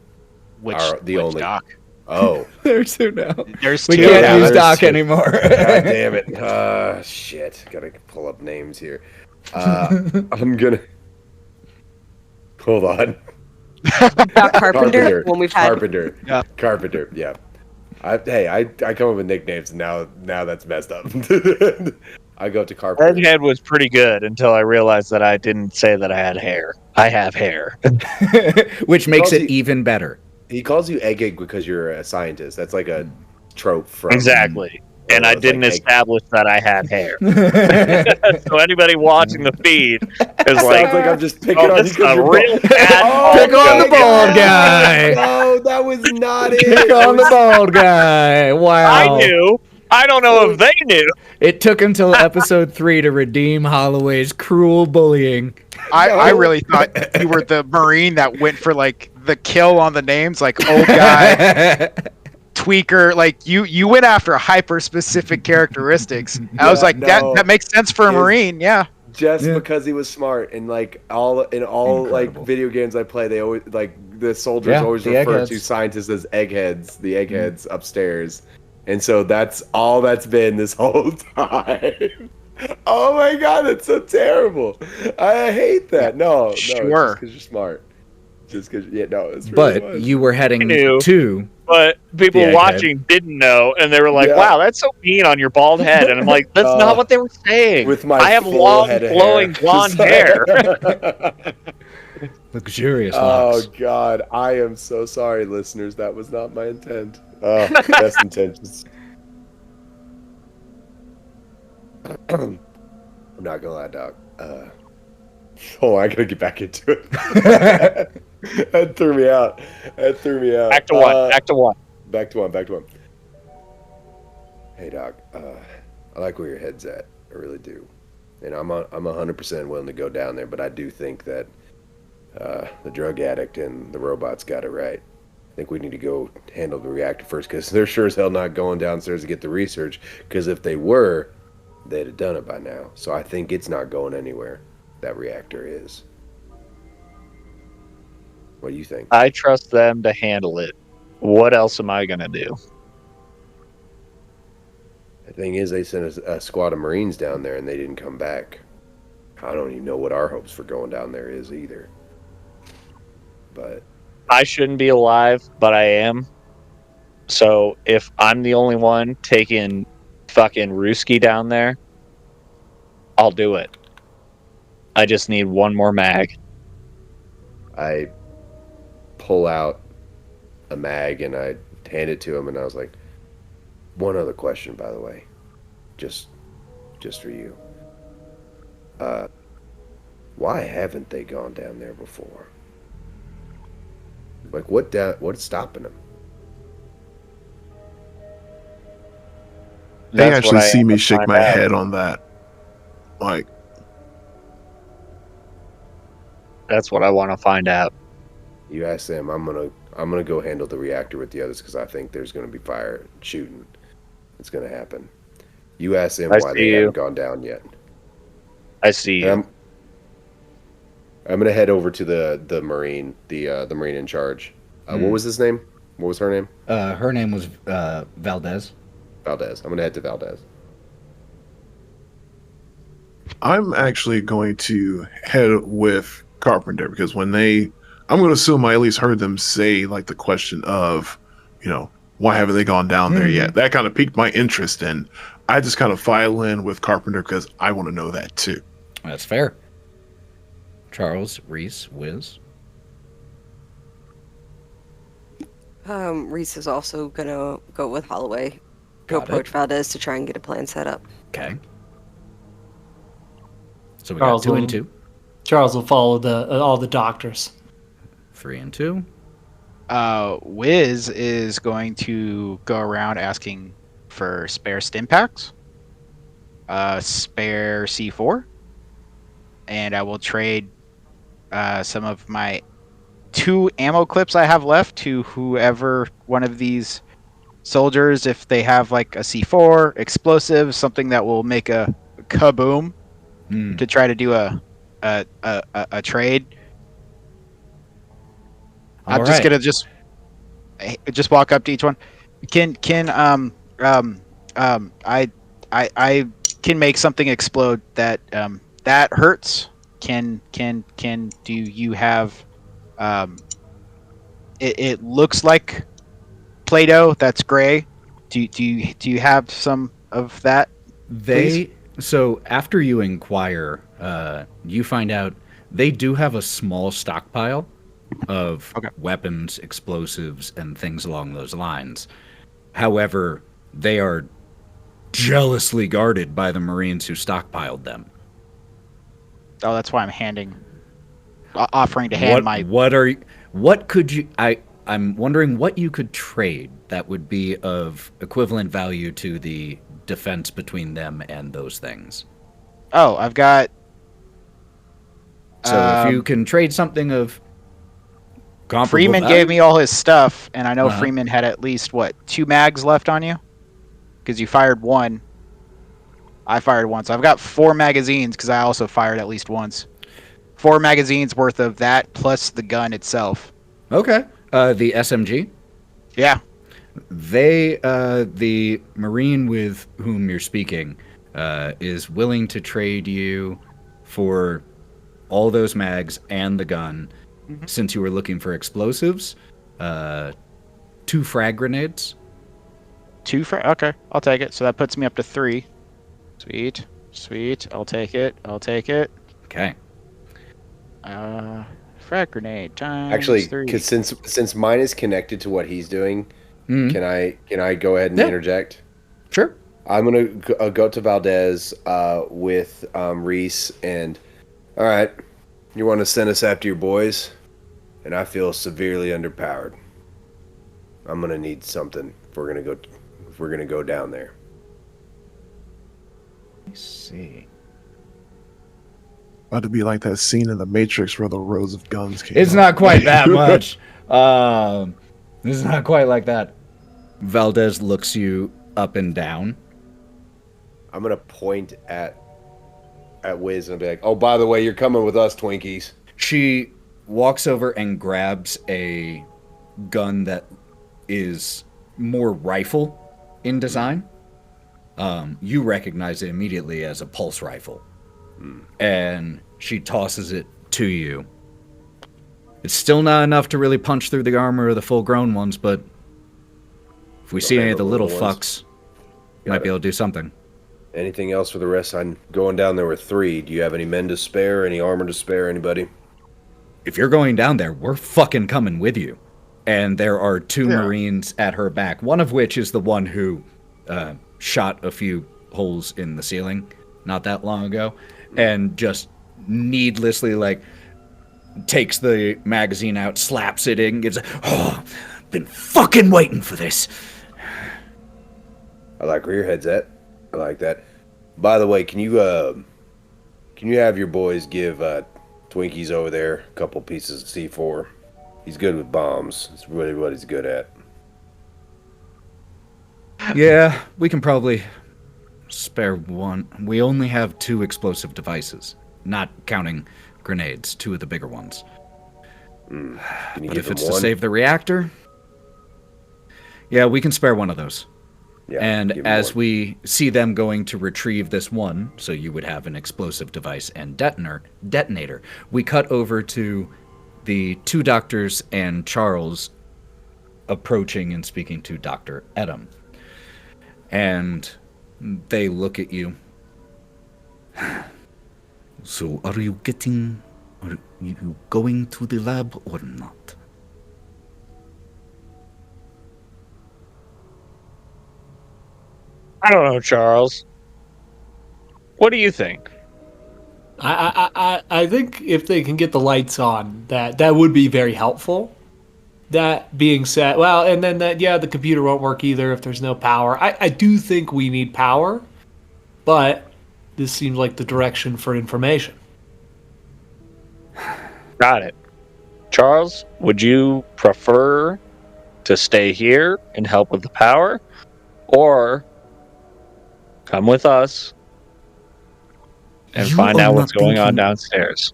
Which the which only Doc? Oh. There's two now. There's We two. can't now. use There's Doc two. anymore. God damn it. Shit. Gotta pull up names here. I'm gonna... Hold on. Doc Carpenter, when we've had Carpenter. Yeah. Carpenter, yeah. I come up with nicknames, and now that's messed up. I go to Carpenter. Redhead was pretty good until I realized that I didn't say that I had hair. I have hair. Which makes it Kelsey- even better. He calls you Egg because you're a scientist. That's like a trope from... Exactly. And I it's didn't like establish that I had hair. So anybody watching the feed is Sounds like, like I'm just picking oh, on you this is because a you're real bald. bad Pick on the joke. bald guy. No, that was not it. Pick on the bald guy. Wow. I knew. I don't know if they knew. It took until episode 3 to redeem Holloway's cruel bullying. I really thought you were the Marine that went for like the kill on the names, like old guy, tweaker. Like you went after hyper specific characteristics. I was like, no. that makes sense for a Yes. Marine. Yeah. Just Yeah. because he was smart, and like all Incredible. like video games I play, they always like the soldiers Yeah, always the refer eggheads. to scientists as eggheads, the eggheads upstairs, and so that's all that's been this whole time. Oh my god, that's so terrible! I hate that. No, Sure. just because you're smart. Just because, yeah, no, it's really But was. you were heading knew. to... But people The egghead. watching didn't know, and they were like, Yeah. wow, that's so mean on your bald head. And I'm like, that's not what they were saying. with my I have full long, head of flowing hair. blonde hair. Luxurious Oh locks. god, I am so sorry, listeners. That was not my intent. Oh, best intentions. I'm not gonna lie, Doc. Oh, I gotta get back into it. That threw me out. Back to one. Back to one. Back to one. Hey, Doc. I like where your head's at. I really do. And I'm 100% willing to go down there, but I do think that the drug addict and the robots got it right. I think we need to go handle the reactor first, because they're sure as hell not going downstairs to get the research, because if they were, they'd have done it by now. So I think it's not going anywhere. That reactor is. What do you think? I trust them to handle it. What else am I going to do? The thing is, they sent a squad of Marines down there and they didn't come back. I don't even know what our hopes for going down there is either. But I shouldn't be alive, but I am. So if I'm the only one taking fucking Ruski down there, I'll do it. I just need one more mag. I pull out a mag and I hand it to him, and I was like, one other question, by the way, just for you. Why haven't they gone down there before? Like, what's stopping them? They That's what actually I see have me to shake find my out. head on that. Like, That's what I want to find out. You ask them. I'm gonna go handle the reactor with the others, because I think there's gonna be fire shooting. It's gonna happen. You ask them I why see they you. haven't gone down yet. I see you. I'm gonna head over to the Marine, the Marine in charge. What was his name? What was her name? Her name was Valdez. Valdez. I'm gonna head to Valdez. I'm actually going to head with Carpenter, because when I'm going to assume I at least heard them say like the question of, why haven't they gone down there yet? That kind of piqued my interest, and I just kind of file in with Carpenter because I want to know that too. That's fair. Charles, Reese, Wiz. Reese is also gonna go with Holliway to Got approach it. Valdez to try and get a plan set up. Okay. So we Charles got 2 will- and 2. Charles will follow all the doctors. 3 and 2. Wiz is going to go around asking for spare stim packs, spare C4, and I will trade some of my 2 ammo clips I have left to whoever one of these soldiers, if they have like a C4, explosive, something that will make a kaboom, to try to do a trade. I'm just gonna just walk up to each one. I can make something explode that that hurts. Do you have it looks like Play-Doh that's gray. Do you have some of that? So after you inquire, you find out they do have a small stockpile of weapons, explosives, and things along those lines. However, they are jealously guarded by the Marines who stockpiled them. Oh, that's why I'm offering to hand my. What could you? I'm wondering what you could trade that would be of equivalent value to the defense between them and those things. Oh, I've got. So if you can trade something of comparable Freeman value, gave me all his stuff, and I know Uh-huh. Freeman had at least 2 mags left on you, because you fired 1. I fired 1, so I've got 4 magazines because I also fired at least once. 4 magazines worth of that plus the gun itself. Okay. The SMG. Yeah. The Marine with whom you're speaking, is willing to trade you for all those mags and the gun, since you were looking for explosives. 2 frag grenades. 2 okay, I'll take it. So that puts me up to 3. Sweet. I'll take it. Okay. Frag grenade times Actually, 3. because since mine is connected to what he's doing, Mhm. can I go ahead and Yeah. interject? Sure. I'm gonna go to Valdez with Reese, and all right, you want to send us after your boys, and I feel severely underpowered. I'm gonna need something if we're gonna go down there. Let's see. About to be like that scene in The Matrix where the rows of guns came It's out. not quite that much. It's not quite like that. Valdez looks you up and down. I'm gonna point at Wiz and be like, "Oh, by the way, you're coming with us, Twinkies." She walks over and grabs a gun that is more rifle in design. You recognize it immediately as a pulse rifle. And she tosses it to you. It's still not enough to really punch through the armor of the full-grown ones, but if we see any of the little fucks, you might be able to do something. Anything else for the rest? I'm going down there with 3. Do you have any men to spare? Any armor to spare? Anybody? If you're going down there, we're fucking coming with you. And there are 2 Marines at her back, one of which is the one who shot a few holes in the ceiling not that long ago, and just needlessly, takes the magazine out, slaps it in, gives been fucking waiting for this. I like where your head's at. I like that. By the way, can you have your boys give Twinkies over there a couple pieces of C4? He's good with bombs. It's really what he's good at. Yeah, we can probably spare 1. We only have 2 explosive devices, not counting grenades, 2 of the bigger ones. Can you But give if him it's one? to save the reactor, yeah, we can spare 1 of those. Yeah, And give him as one. we see them going to retrieve this one, so you would have an explosive device and detonator, we cut over to the 2 doctors and Charles approaching and speaking to Dr. Edam. And they look at you. So are you going to the lab or not? I don't know, Charles. What do you think? I think if they can get the lights on, that would be very helpful. That being said, well, and then the computer won't work either if there's no power. I do think we need power, but this seems like the direction for information. Got it. Charles, would you prefer to stay here and help with the power, or come with us and You find are out what's not going on thinking- downstairs?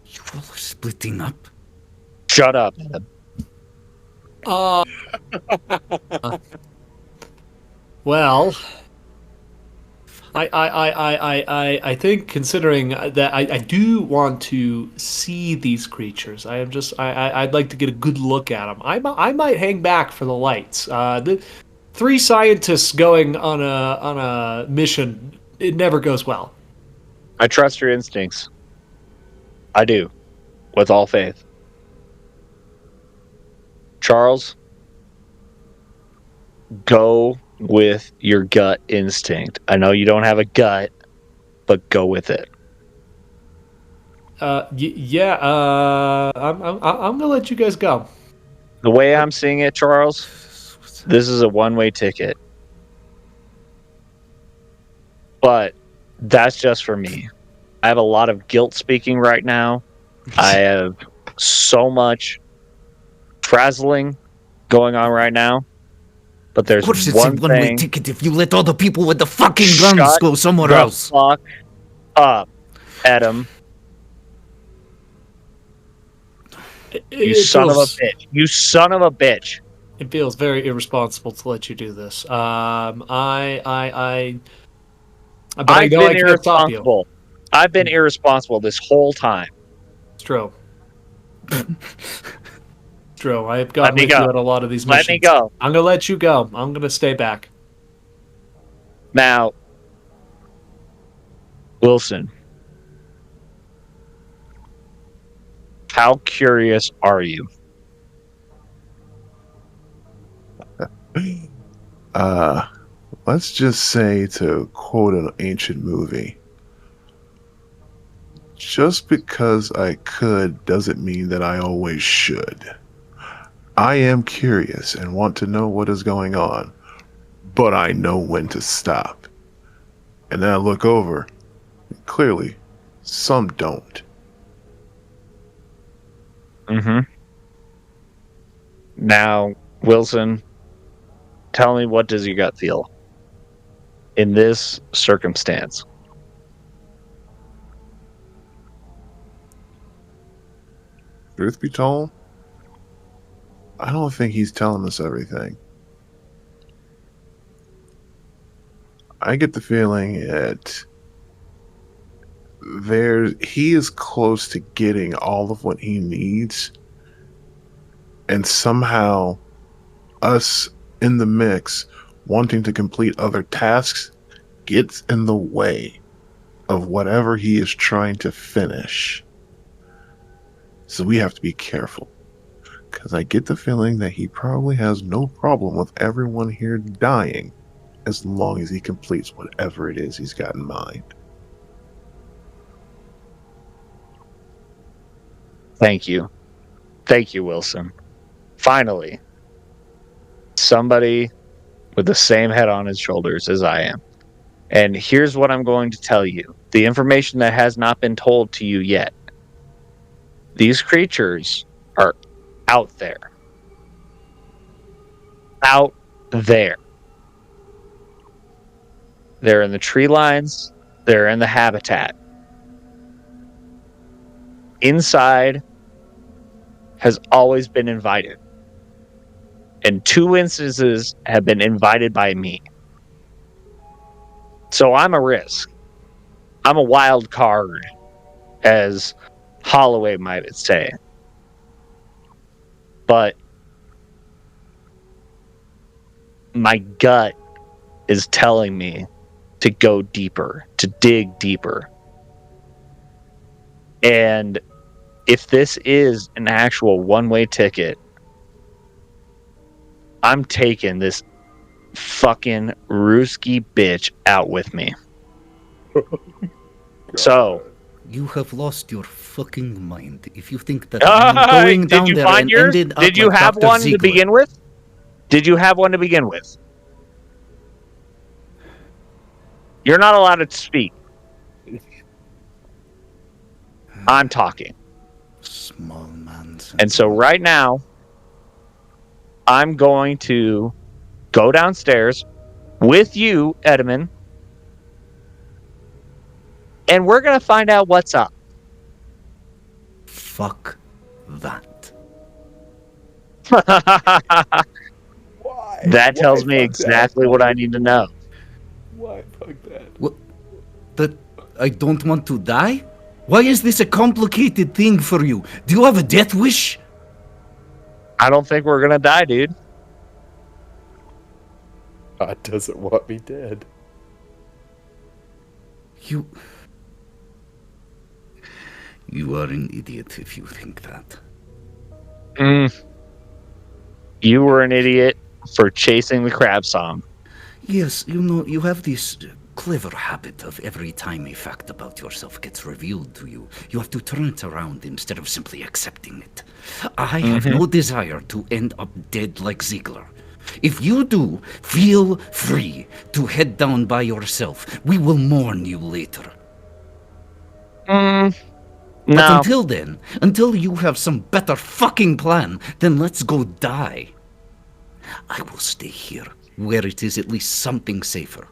You all are splitting up. Shut up. Well, I think considering that I do want to see these creatures. I'd like to get a good look at them. I might hang back for the lights. The 3 scientists going on a mission, it never goes well. I trust your instincts. I do, with all faith. Charles, go with your gut instinct. I know you don't have a gut, but go with it. I'm gonna let you guys go. The way I'm seeing it, Charles, this is a one-way ticket. But that's just for me. I have a lot of guilt speaking right now. I have so much frazzling going on right now. But there's Of course it's one a one-way thing. ticket if you let all the people with the fucking guns Shut go somewhere the else. fuck up, Adam. You son of a bitch. You son of a bitch. It feels very irresponsible to let you do this. But I know I can't stop you. irresponsible. I've been irresponsible this whole time. It's true. It's true. I've gotten me with you go. at a lot of these Let missions. me go. I'm gonna let you go. I'm gonna stay back. Now, Wilson, how curious are you? Let's just say, to quote an ancient movie, just because I could doesn't mean that I always should. I am curious and want to know what is going on, but I know when to stop. And then I look over, and clearly, some don't. Mm-hmm. Now, Wilson, tell me, what does your gut feel in this circumstance? Truth be told, I don't think he's telling us everything. I get the feeling that he is close to getting all of what he needs, and somehow us in the mix wanting to complete other tasks gets in the way of whatever he is trying to finish. So we have to be careful, because I get the feeling that he probably has no problem with everyone here dying as long as he completes whatever it is he's got in mind. Thank you. Thank you, Wilson. Finally, somebody with the same head on his shoulders as I am. And here's what I'm going to tell you. The information that has not been told to you yet. These creatures are out there. Out there. They're in the tree lines. They're in the habitat. Inside has always been invited. And 2 instances have been invited by me. So I'm a risk. I'm a wild card, as Holliway might say. But my gut is telling me to go deeper, to dig deeper. And if this is an actual one-way ticket, I'm taking this fucking Ruski bitch out with me. So, You have lost your fucking mind if you think that I'm going did down you there find and yours? ended up Did you like have Dr. one to Ziegler. begin with? Did you have one to begin with? You're not allowed to speak. I'm talking. Small man. And so right now, I'm going to go downstairs with you, Edmund, and we're going to find out what's up. Fuck that. Why? That tells Why me fuck exactly that? what I need to know. Why fuck that? What? That I don't want to die? Why is this a complicated thing for you? Do you have a death wish? I don't think we're going to die, dude. God doesn't want me dead. You are an idiot if you think that. You were an idiot for chasing the crab song. Yes, you know, you have this clever habit of every time a fact about yourself gets revealed to you, you have to turn it around instead of simply accepting it. I have no desire to end up dead like Ziegler. If you do, feel free to head down by yourself. We will mourn you later. But No. until then, until you have some better fucking plan, then let's go die. I will stay here, where it is at least something safer.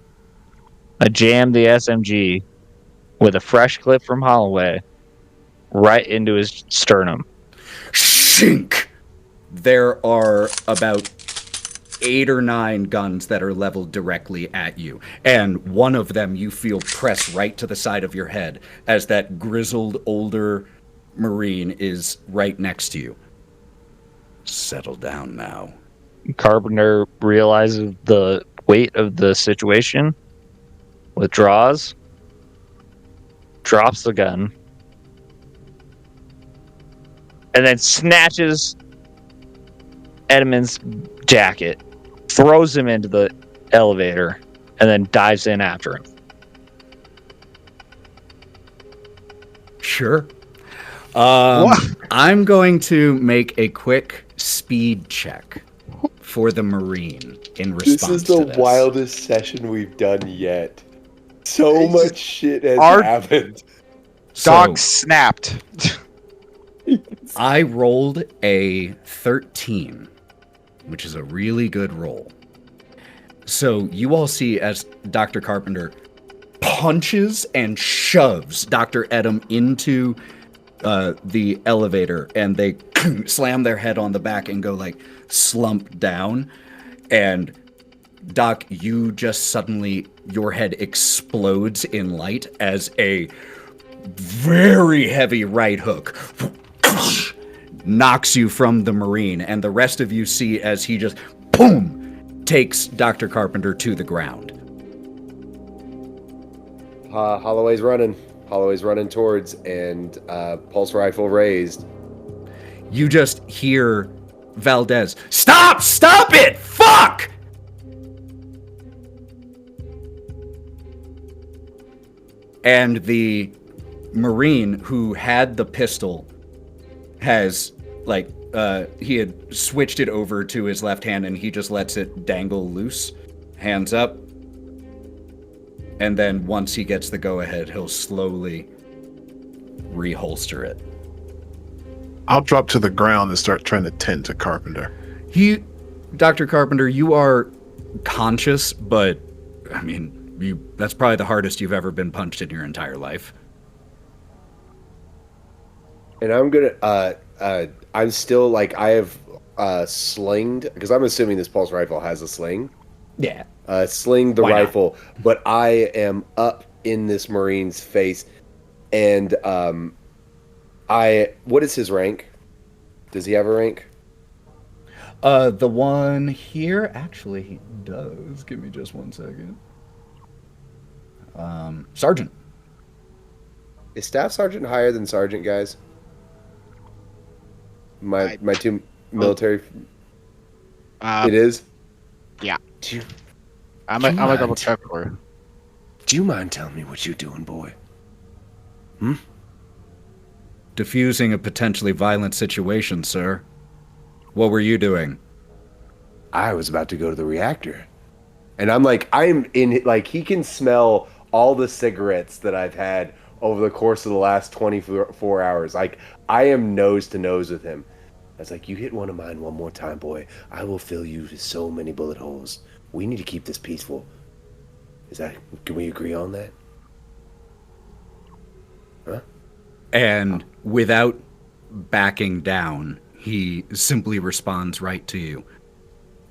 I jammed the SMG with a fresh clip from Holliway right into his sternum. Shink! There are about 8 or 9 guns that are leveled directly at you, and one of them you feel press right to the side of your head as that grizzled older Marine is right next to you. Settle down now. Carpenter realizes the weight of the situation, withdraws, drops the gun, and then snatches Edmund's jacket, throws him into the elevator, and then dives in after him. Sure. I'm going to make a quick speed check for the Marine in response This is to the this. wildest session we've done yet. So It's much shit has our- happened. Dog So, snapped. I rolled a 13, which is a really good roll. So you all see as Dr. Carpenter punches and shoves Dr. Edom into the elevator, and they slam their head on the back and go like slump down. And Doc, you just suddenly, your head explodes in light as a very heavy right hook knocks you from the Marine, and the rest of you see as he just, boom, takes Dr. Carpenter to the ground. Holloway's running. Holloway's running towards, and pulse rifle raised. You just hear Valdez, stop! Stop it! Fuck! And the Marine who had the pistol has, like, he had switched it over to his left hand, and he just lets it dangle loose, hands up. And then once he gets the go-ahead, he'll slowly reholster it. I'll drop to the ground and start trying to tend to Carpenter. Dr. Carpenter, you are conscious, but, I mean, that's probably the hardest you've ever been punched in your entire life. And I'm gonna, I'm still, like, I have slinged, because I'm assuming this pulse rifle has a sling. Yeah. Sling the Why not? rifle, but I am up in this Marine's face, and what is his rank? Does he have a rank? The one here, actually, he does. Give me just one second. Sergeant. Is staff sergeant higher than sergeant, guys? My two military. It is. Yeah. Do you, I'm Do you a double mind? check for you. do you mind telling me what you're doing, boy? Diffusing a potentially violent situation, sir. What were you doing? I was about to go to the reactor, and I'm in. Like, he can smell all the cigarettes that I've had over the course of the last 24 hours. Like, I am nose to nose with him. I was like, you hit one of mine one more time, boy, I will fill you with so many bullet holes. We need to keep this peaceful. Can we agree on that? Huh? And without backing down, he simply responds right to you.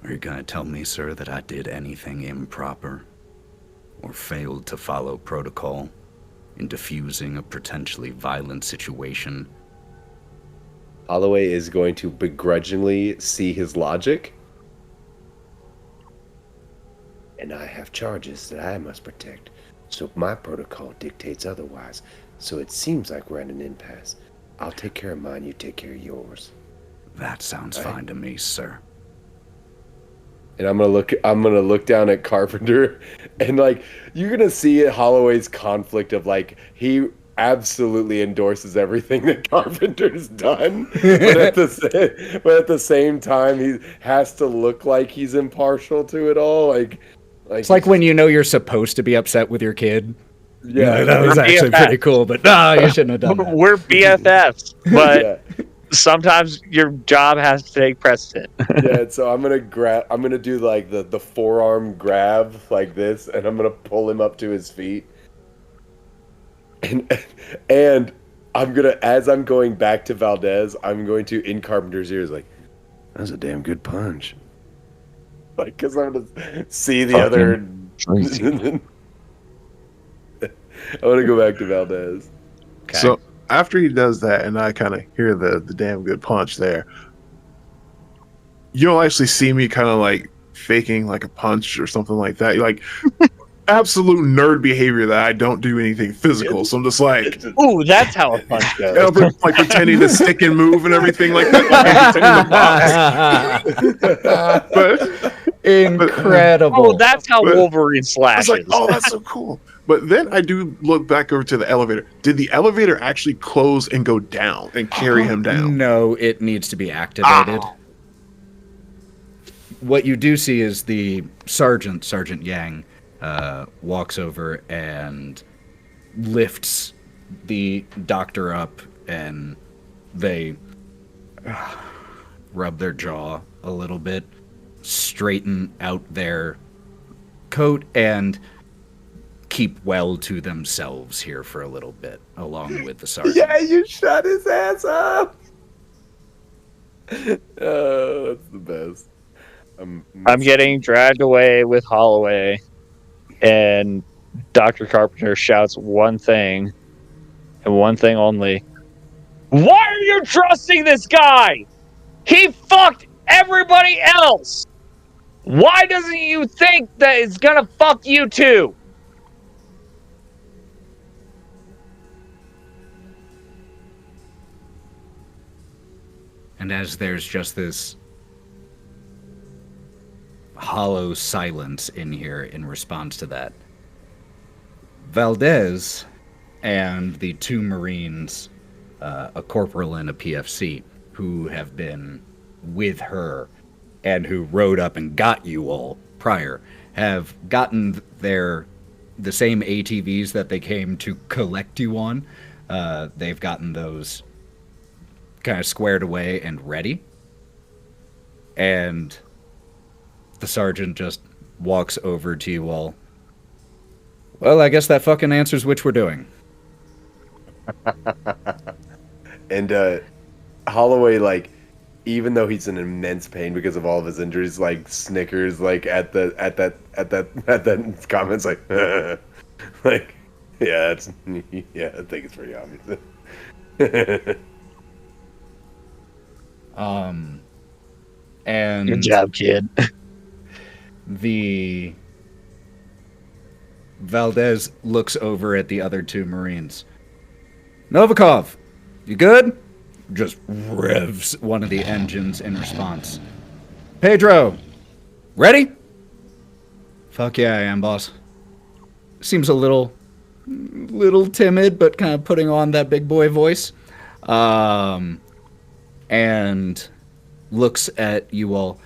Are you gonna tell me, sir, that I did anything improper? Or failed to follow protocol in diffusing a potentially violent situation? Holloway is going to begrudgingly see his logic. And I have charges that I must protect, so my protocol dictates otherwise. So it seems like we're at an impasse. I'll take care of mine, you take care of yours. That sounds fine to me, sir. And I'm gonna look down at Carpenter, and like, you're gonna see Holloway's conflict of like, he absolutely endorses everything that Carpenter's done, but at the same time he has to look like he's impartial to it all. Like It's like when you know you're supposed to be upset with your kid. Yeah, that was actually pretty cool, but no, you shouldn't have done that. We're BFFs, but yeah. sometimes your job has to take precedent. Yeah, so I'm gonna do like the forearm grab like this, and I'm gonna pull him up to his feet. And I'm gonna, as I'm going back to Valdez, I'm going to, in Carpenter's ears, like, that was a damn good punch. Like, because I'm gonna see the other. I want to go back to Valdez. Okay. So after he does that, and I kind of hear the damn good punch there, you'll actually see me kind of like faking like a punch or something like that. Like absolute nerd behavior that I don't do anything physical. So I'm just like, Ooh, that's how a punch goes. I'm like pretending to stick and move and everything like that. Like pretending to box. But Incredible. Oh, that's how But- Wolverine I was slashes. like, oh, that's so cool. But then I do look back over to the elevator. Did the elevator actually close and go down and carry him down? No, it needs to be activated. Ah. What you do see is the Sergeant Yang, walks over and lifts the doctor up, and they rub their jaw a little bit, straighten out their coat, and keep well to themselves here for a little bit, along with the sergeant. Yeah, you shut his ass up. Oh, that's the best. I'm getting dragged away with Holloway, and Dr. Carpenter shouts one thing, and one thing only. Why are you trusting this guy? He fucked everybody else! Why doesn't you think that it's gonna fuck you too? And as there's just this hollow silence in here in response to that, Valdez and the two Marines, a corporal and a PFC, who have been with her and who rode up and got you all prior, have gotten the same ATVs that they came to collect you on. They've gotten those kind of squared away and ready. And the sergeant just walks over to you all. Well, I guess that fucking answers which we're doing. And Holloway, like, even though he's in immense pain because of all of his injuries, like, snickers, like, at that comments, like, like, yeah, I think it's pretty obvious. And Good job, kid. the Valdez looks over at the other two Marines. Novikov, you good? Just revs one of the engines in response. Pedro, ready? Fuck yeah, I am, boss. Seems a little timid, but kind of putting on that big boy voice. And looks at you all.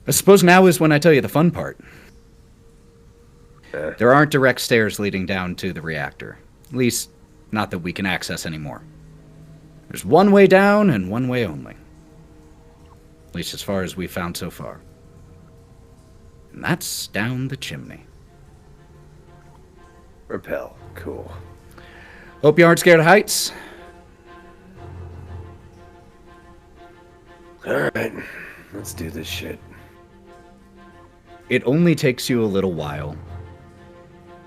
I suppose now is when I tell you the fun part. There aren't direct stairs leading down to the reactor. At least, not that we can access anymore. There's one way down and one way only. At least as far as we've found so far. And that's down the chimney. Repel. Cool. Hope you aren't scared of heights. Alright. Let's do this shit. It only takes you a little while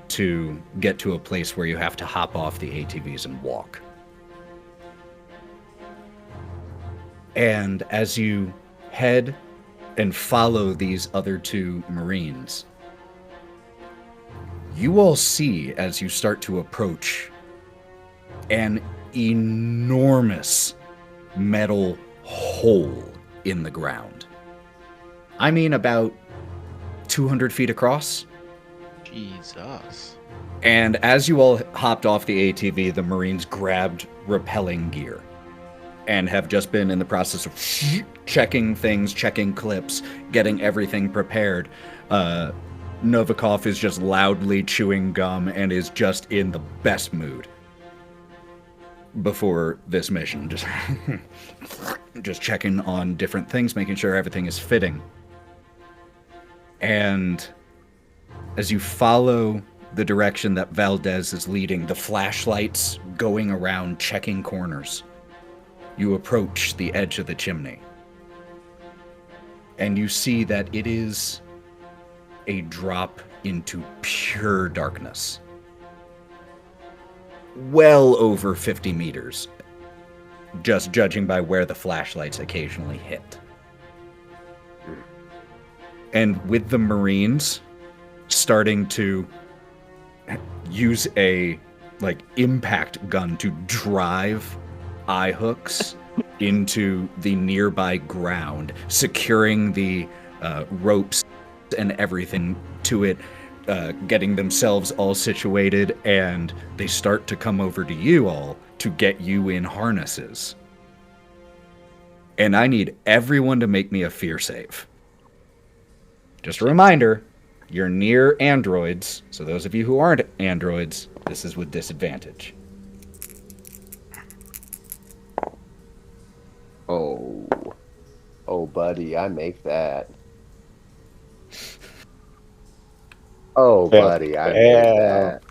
to get to a place where you have to hop off the ATVs and walk. And as you head and follow these other two Marines, you all see, as you start to approach, an enormous metal hole in the ground. I mean about 200 feet across. Jesus. And as you all hopped off the ATV, the Marines grabbed rappelling gear and have just been in the process of checking things, checking clips, getting everything prepared. Novikov is just loudly chewing gum and is just in the best mood before this mission. Just checking on different things, making sure everything is fitting. And as you follow the direction that Valdez is leading, the flashlights going around checking corners, you approach the edge of the chimney. And you see that it is a drop into pure darkness. Well over 50 meters, just judging by where the flashlights occasionally hit. And with the Marines starting to use a impact gun to drive eye hooks into the nearby ground, securing the ropes and everything to it, getting themselves all situated, and they start to come over to you all to get you in harnesses. And I need everyone to make me a fear save. Just a reminder, you're near androids, so those of you who aren't androids, this is with disadvantage. Oh, buddy, I make that. Oh, buddy, I make that.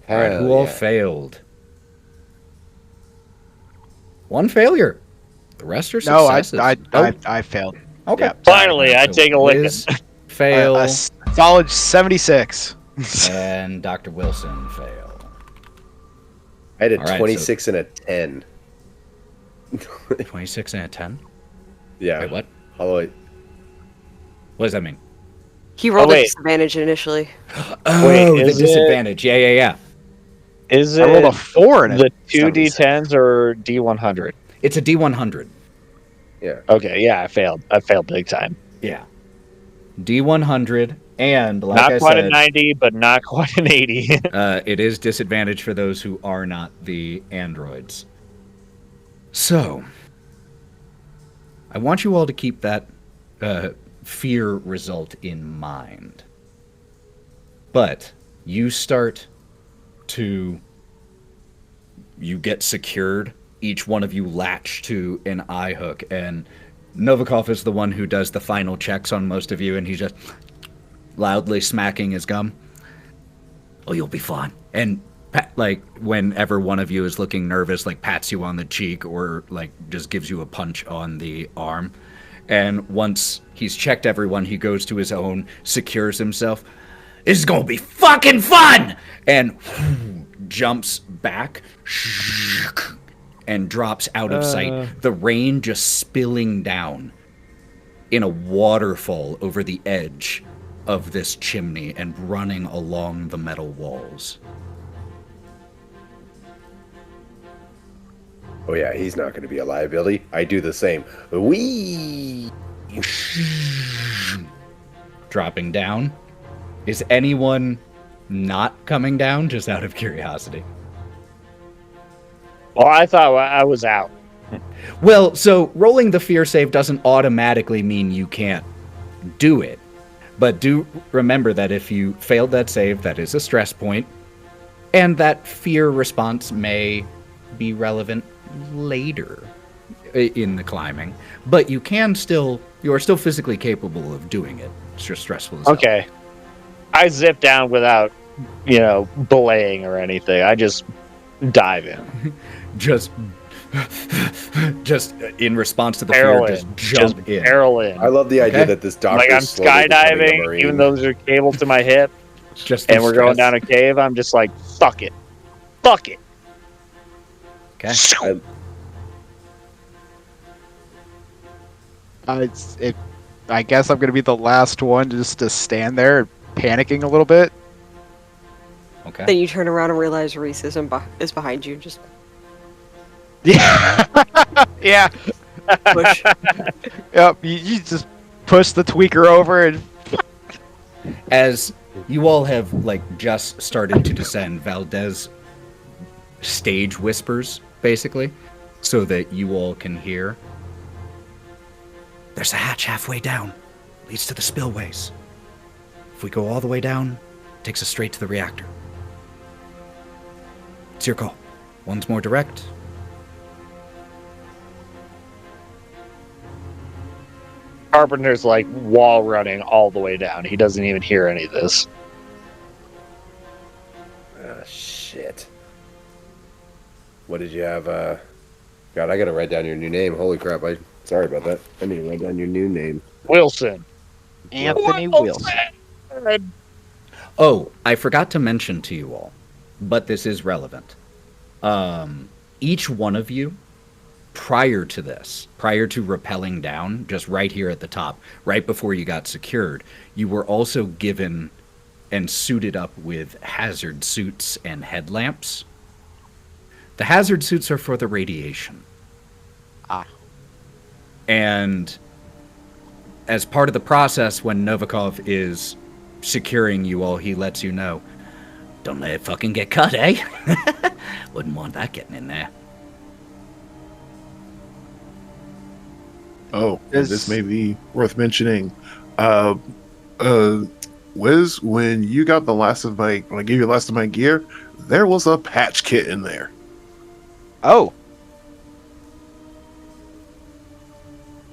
All right, who all failed? One failure. The rest are successes. No, I failed. Okay. Yeah. Finally, I take a licking. Wiz fail, A solid 76. and Dr. Wilson fail. I had a All right, 26 and a 10. 26 and a 10? Yeah. Wait, what? Holliway. What does that mean? He rolled Oh, a wait. disadvantage initially. Oh, the is it- disadvantage. Yeah. Is I rolled it a 4 in it. the 2d10s or D100? It's a D100. Yeah. Okay, yeah, I failed. I failed big time. Yeah. D100, and like Not I quite said, a 90, but not quite an 80. it is disadvantage for those who are not the androids. So, I want you all to keep that fear result in mind. But you get secured. Each one of you latch to an eye hook, and Novikov is the one who does the final checks on most of you, and he's just loudly smacking his gum. Oh, you'll be fine. And whenever one of you is looking nervous, pats you on the cheek or just gives you a punch on the arm. And once he's checked everyone, he goes to his own, secures himself. This is gonna be fucking fun! And jumps back and drops out of sight. The rain just spilling down in a waterfall over the edge of this chimney and running along the metal walls. Oh yeah, he's not going to be a liability. I do the same. Wee. Dropping down. Is anyone not coming down, just out of curiosity? Well, I thought I was out. Well, so rolling the fear save doesn't automatically mean you can't do it. But do remember that if you failed that save, that is a stress point, and that fear response may be relevant later in the climbing. But you are still physically capable of doing it. It's just stressful as hell. Okay. I zip down without, belaying or anything. I just dive in. Just in response to the Barrel fear, in. just jump in. Barrel in. I love the idea Okay. that this doctor Like I'm is slowly becoming a skydiving, Marine. even though there's a cable to my hip, Just and we're going down a cave. I'm just like, fuck it. Fuck it. Okay. I guess I'm gonna be the last one just to stand there, panicking a little bit. Okay. Then you turn around and realize Reese is behind you. Just Yeah, yeah. push. Yep. You just push the tweaker over and As you all have just started to descend, Valdez stage whispers, basically, so that you all can hear. There's a hatch halfway down. Leads to the spillways. If we go all the way down, it takes us straight to the reactor. It's your call. One's more direct. Carpenter's like wall running all the way down. He doesn't even hear any of this. Ah, shit. What did you have? God, I gotta write down your new name. Holy crap! Sorry about that. I need to write down your new name. Wilson. Anthony Wilson. Oh, I forgot to mention to you all, but this is relevant. Each one of you, prior to rappelling down, just right here at the top, right before you got secured, you were also given and suited up with hazard suits and headlamps. The hazard suits are for the radiation. Ah. And as part of the process, when Novikov is securing you all, he lets you know, don't let it fucking get cut, eh? Wouldn't want that getting in there. Oh, and this may be worth mentioning. Wiz, when you got when I gave you the last of my gear, there was a patch kit in there. Oh,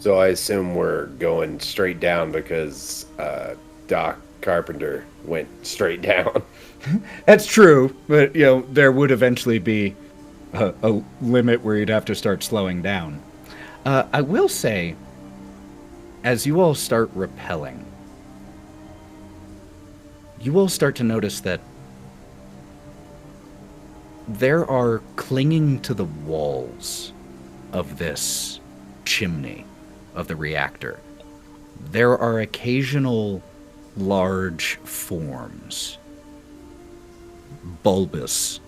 So I assume we're going straight down because Doc Carpenter went straight down. That's true, but there would eventually be a limit where you'd have to start slowing down. I will say, as you all start rappelling, you will start to notice that there are clinging to the walls of this chimney of the reactor. There are occasional large forms, bulbous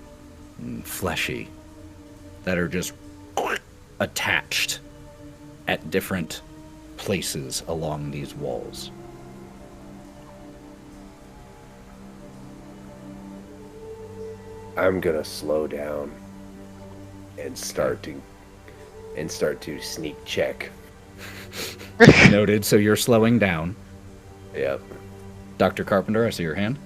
and fleshy, that are just attached at different places along these walls. I'm gonna slow down and start to sneak check. Noted, so you're slowing down. Yep. Dr. Carpenter, I see your hand.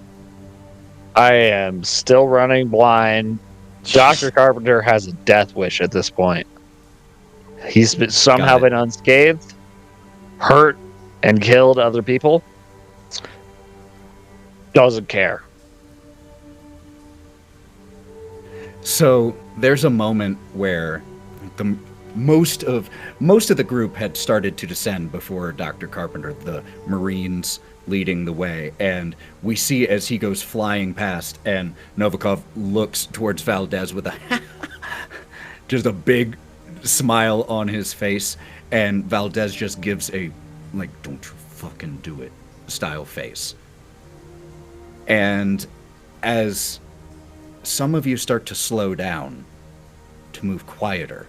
I am still running blind. Dr. Carpenter has a death wish at this point. He's somehow been unscathed, hurt, and killed other people. Doesn't care. So there's a moment where most of the group had started to descend before Dr. Carpenter, the Marines leading the way, and we see as he goes flying past, and Novikov looks towards Valdez with just a big smile on his face, and Valdez just gives a don't you fucking do it style face. And as some of you start to slow down, to move quieter,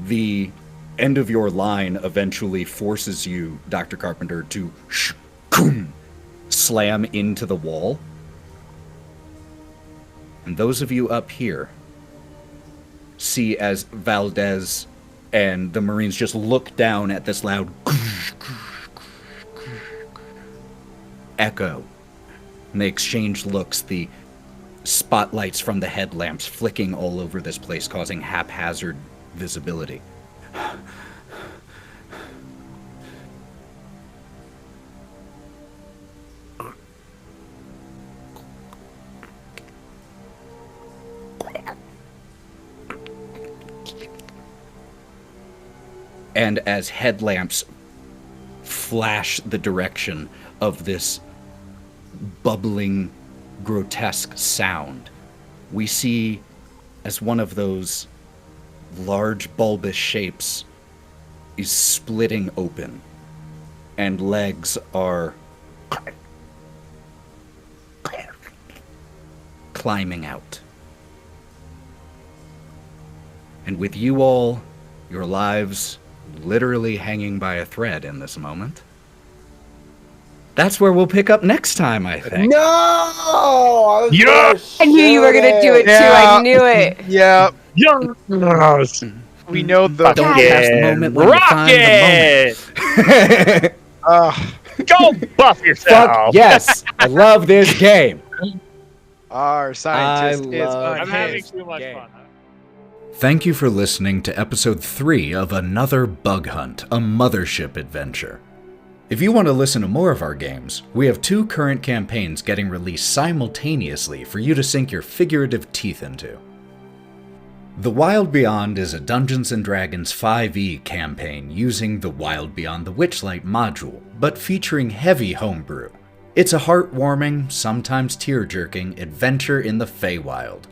the end of your line eventually forces you, Dr. Carpenter, to slam into the wall. And those of you up here see as Valdez and the Marines just look down at this loud echo. And they exchange looks, the spotlights from the headlamps flicking all over this place, causing haphazard visibility. And as headlamps flash the direction of this bubbling, grotesque sound, we see as one of those large bulbous shapes is splitting open, and legs are climbing out. And with you all, your lives literally hanging by a thread in this moment, that's where we'll pick up next time, I think. No! I knew you were gonna do it too. I knew it. Yeah. Yes. We know the. Don't pass the moment when you find the moment. Go buff yourself. Fuck yes, I love this game. Our scientist is I'm having unhinged. too much fun. Thank you for listening to episode 3 of Another Bug Hunt, a Mothership adventure. If you want to listen to more of our games, we have 2 current campaigns getting released simultaneously for you to sink your figurative teeth into. The Wild Beyond is a Dungeons & Dragons 5e campaign using the Wild Beyond the Witchlight module, but featuring heavy homebrew. It's a heartwarming, sometimes tear-jerking adventure in the Feywild.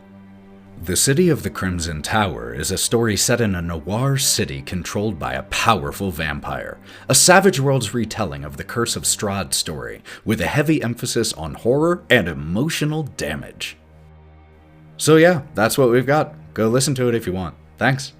The City of the Crimson Tower is a story set in a noir city controlled by a powerful vampire, a Savage Worlds retelling of the Curse of Strahd story, with a heavy emphasis on horror and emotional damage. So yeah, that's what we've got. Go listen to it if you want. Thanks.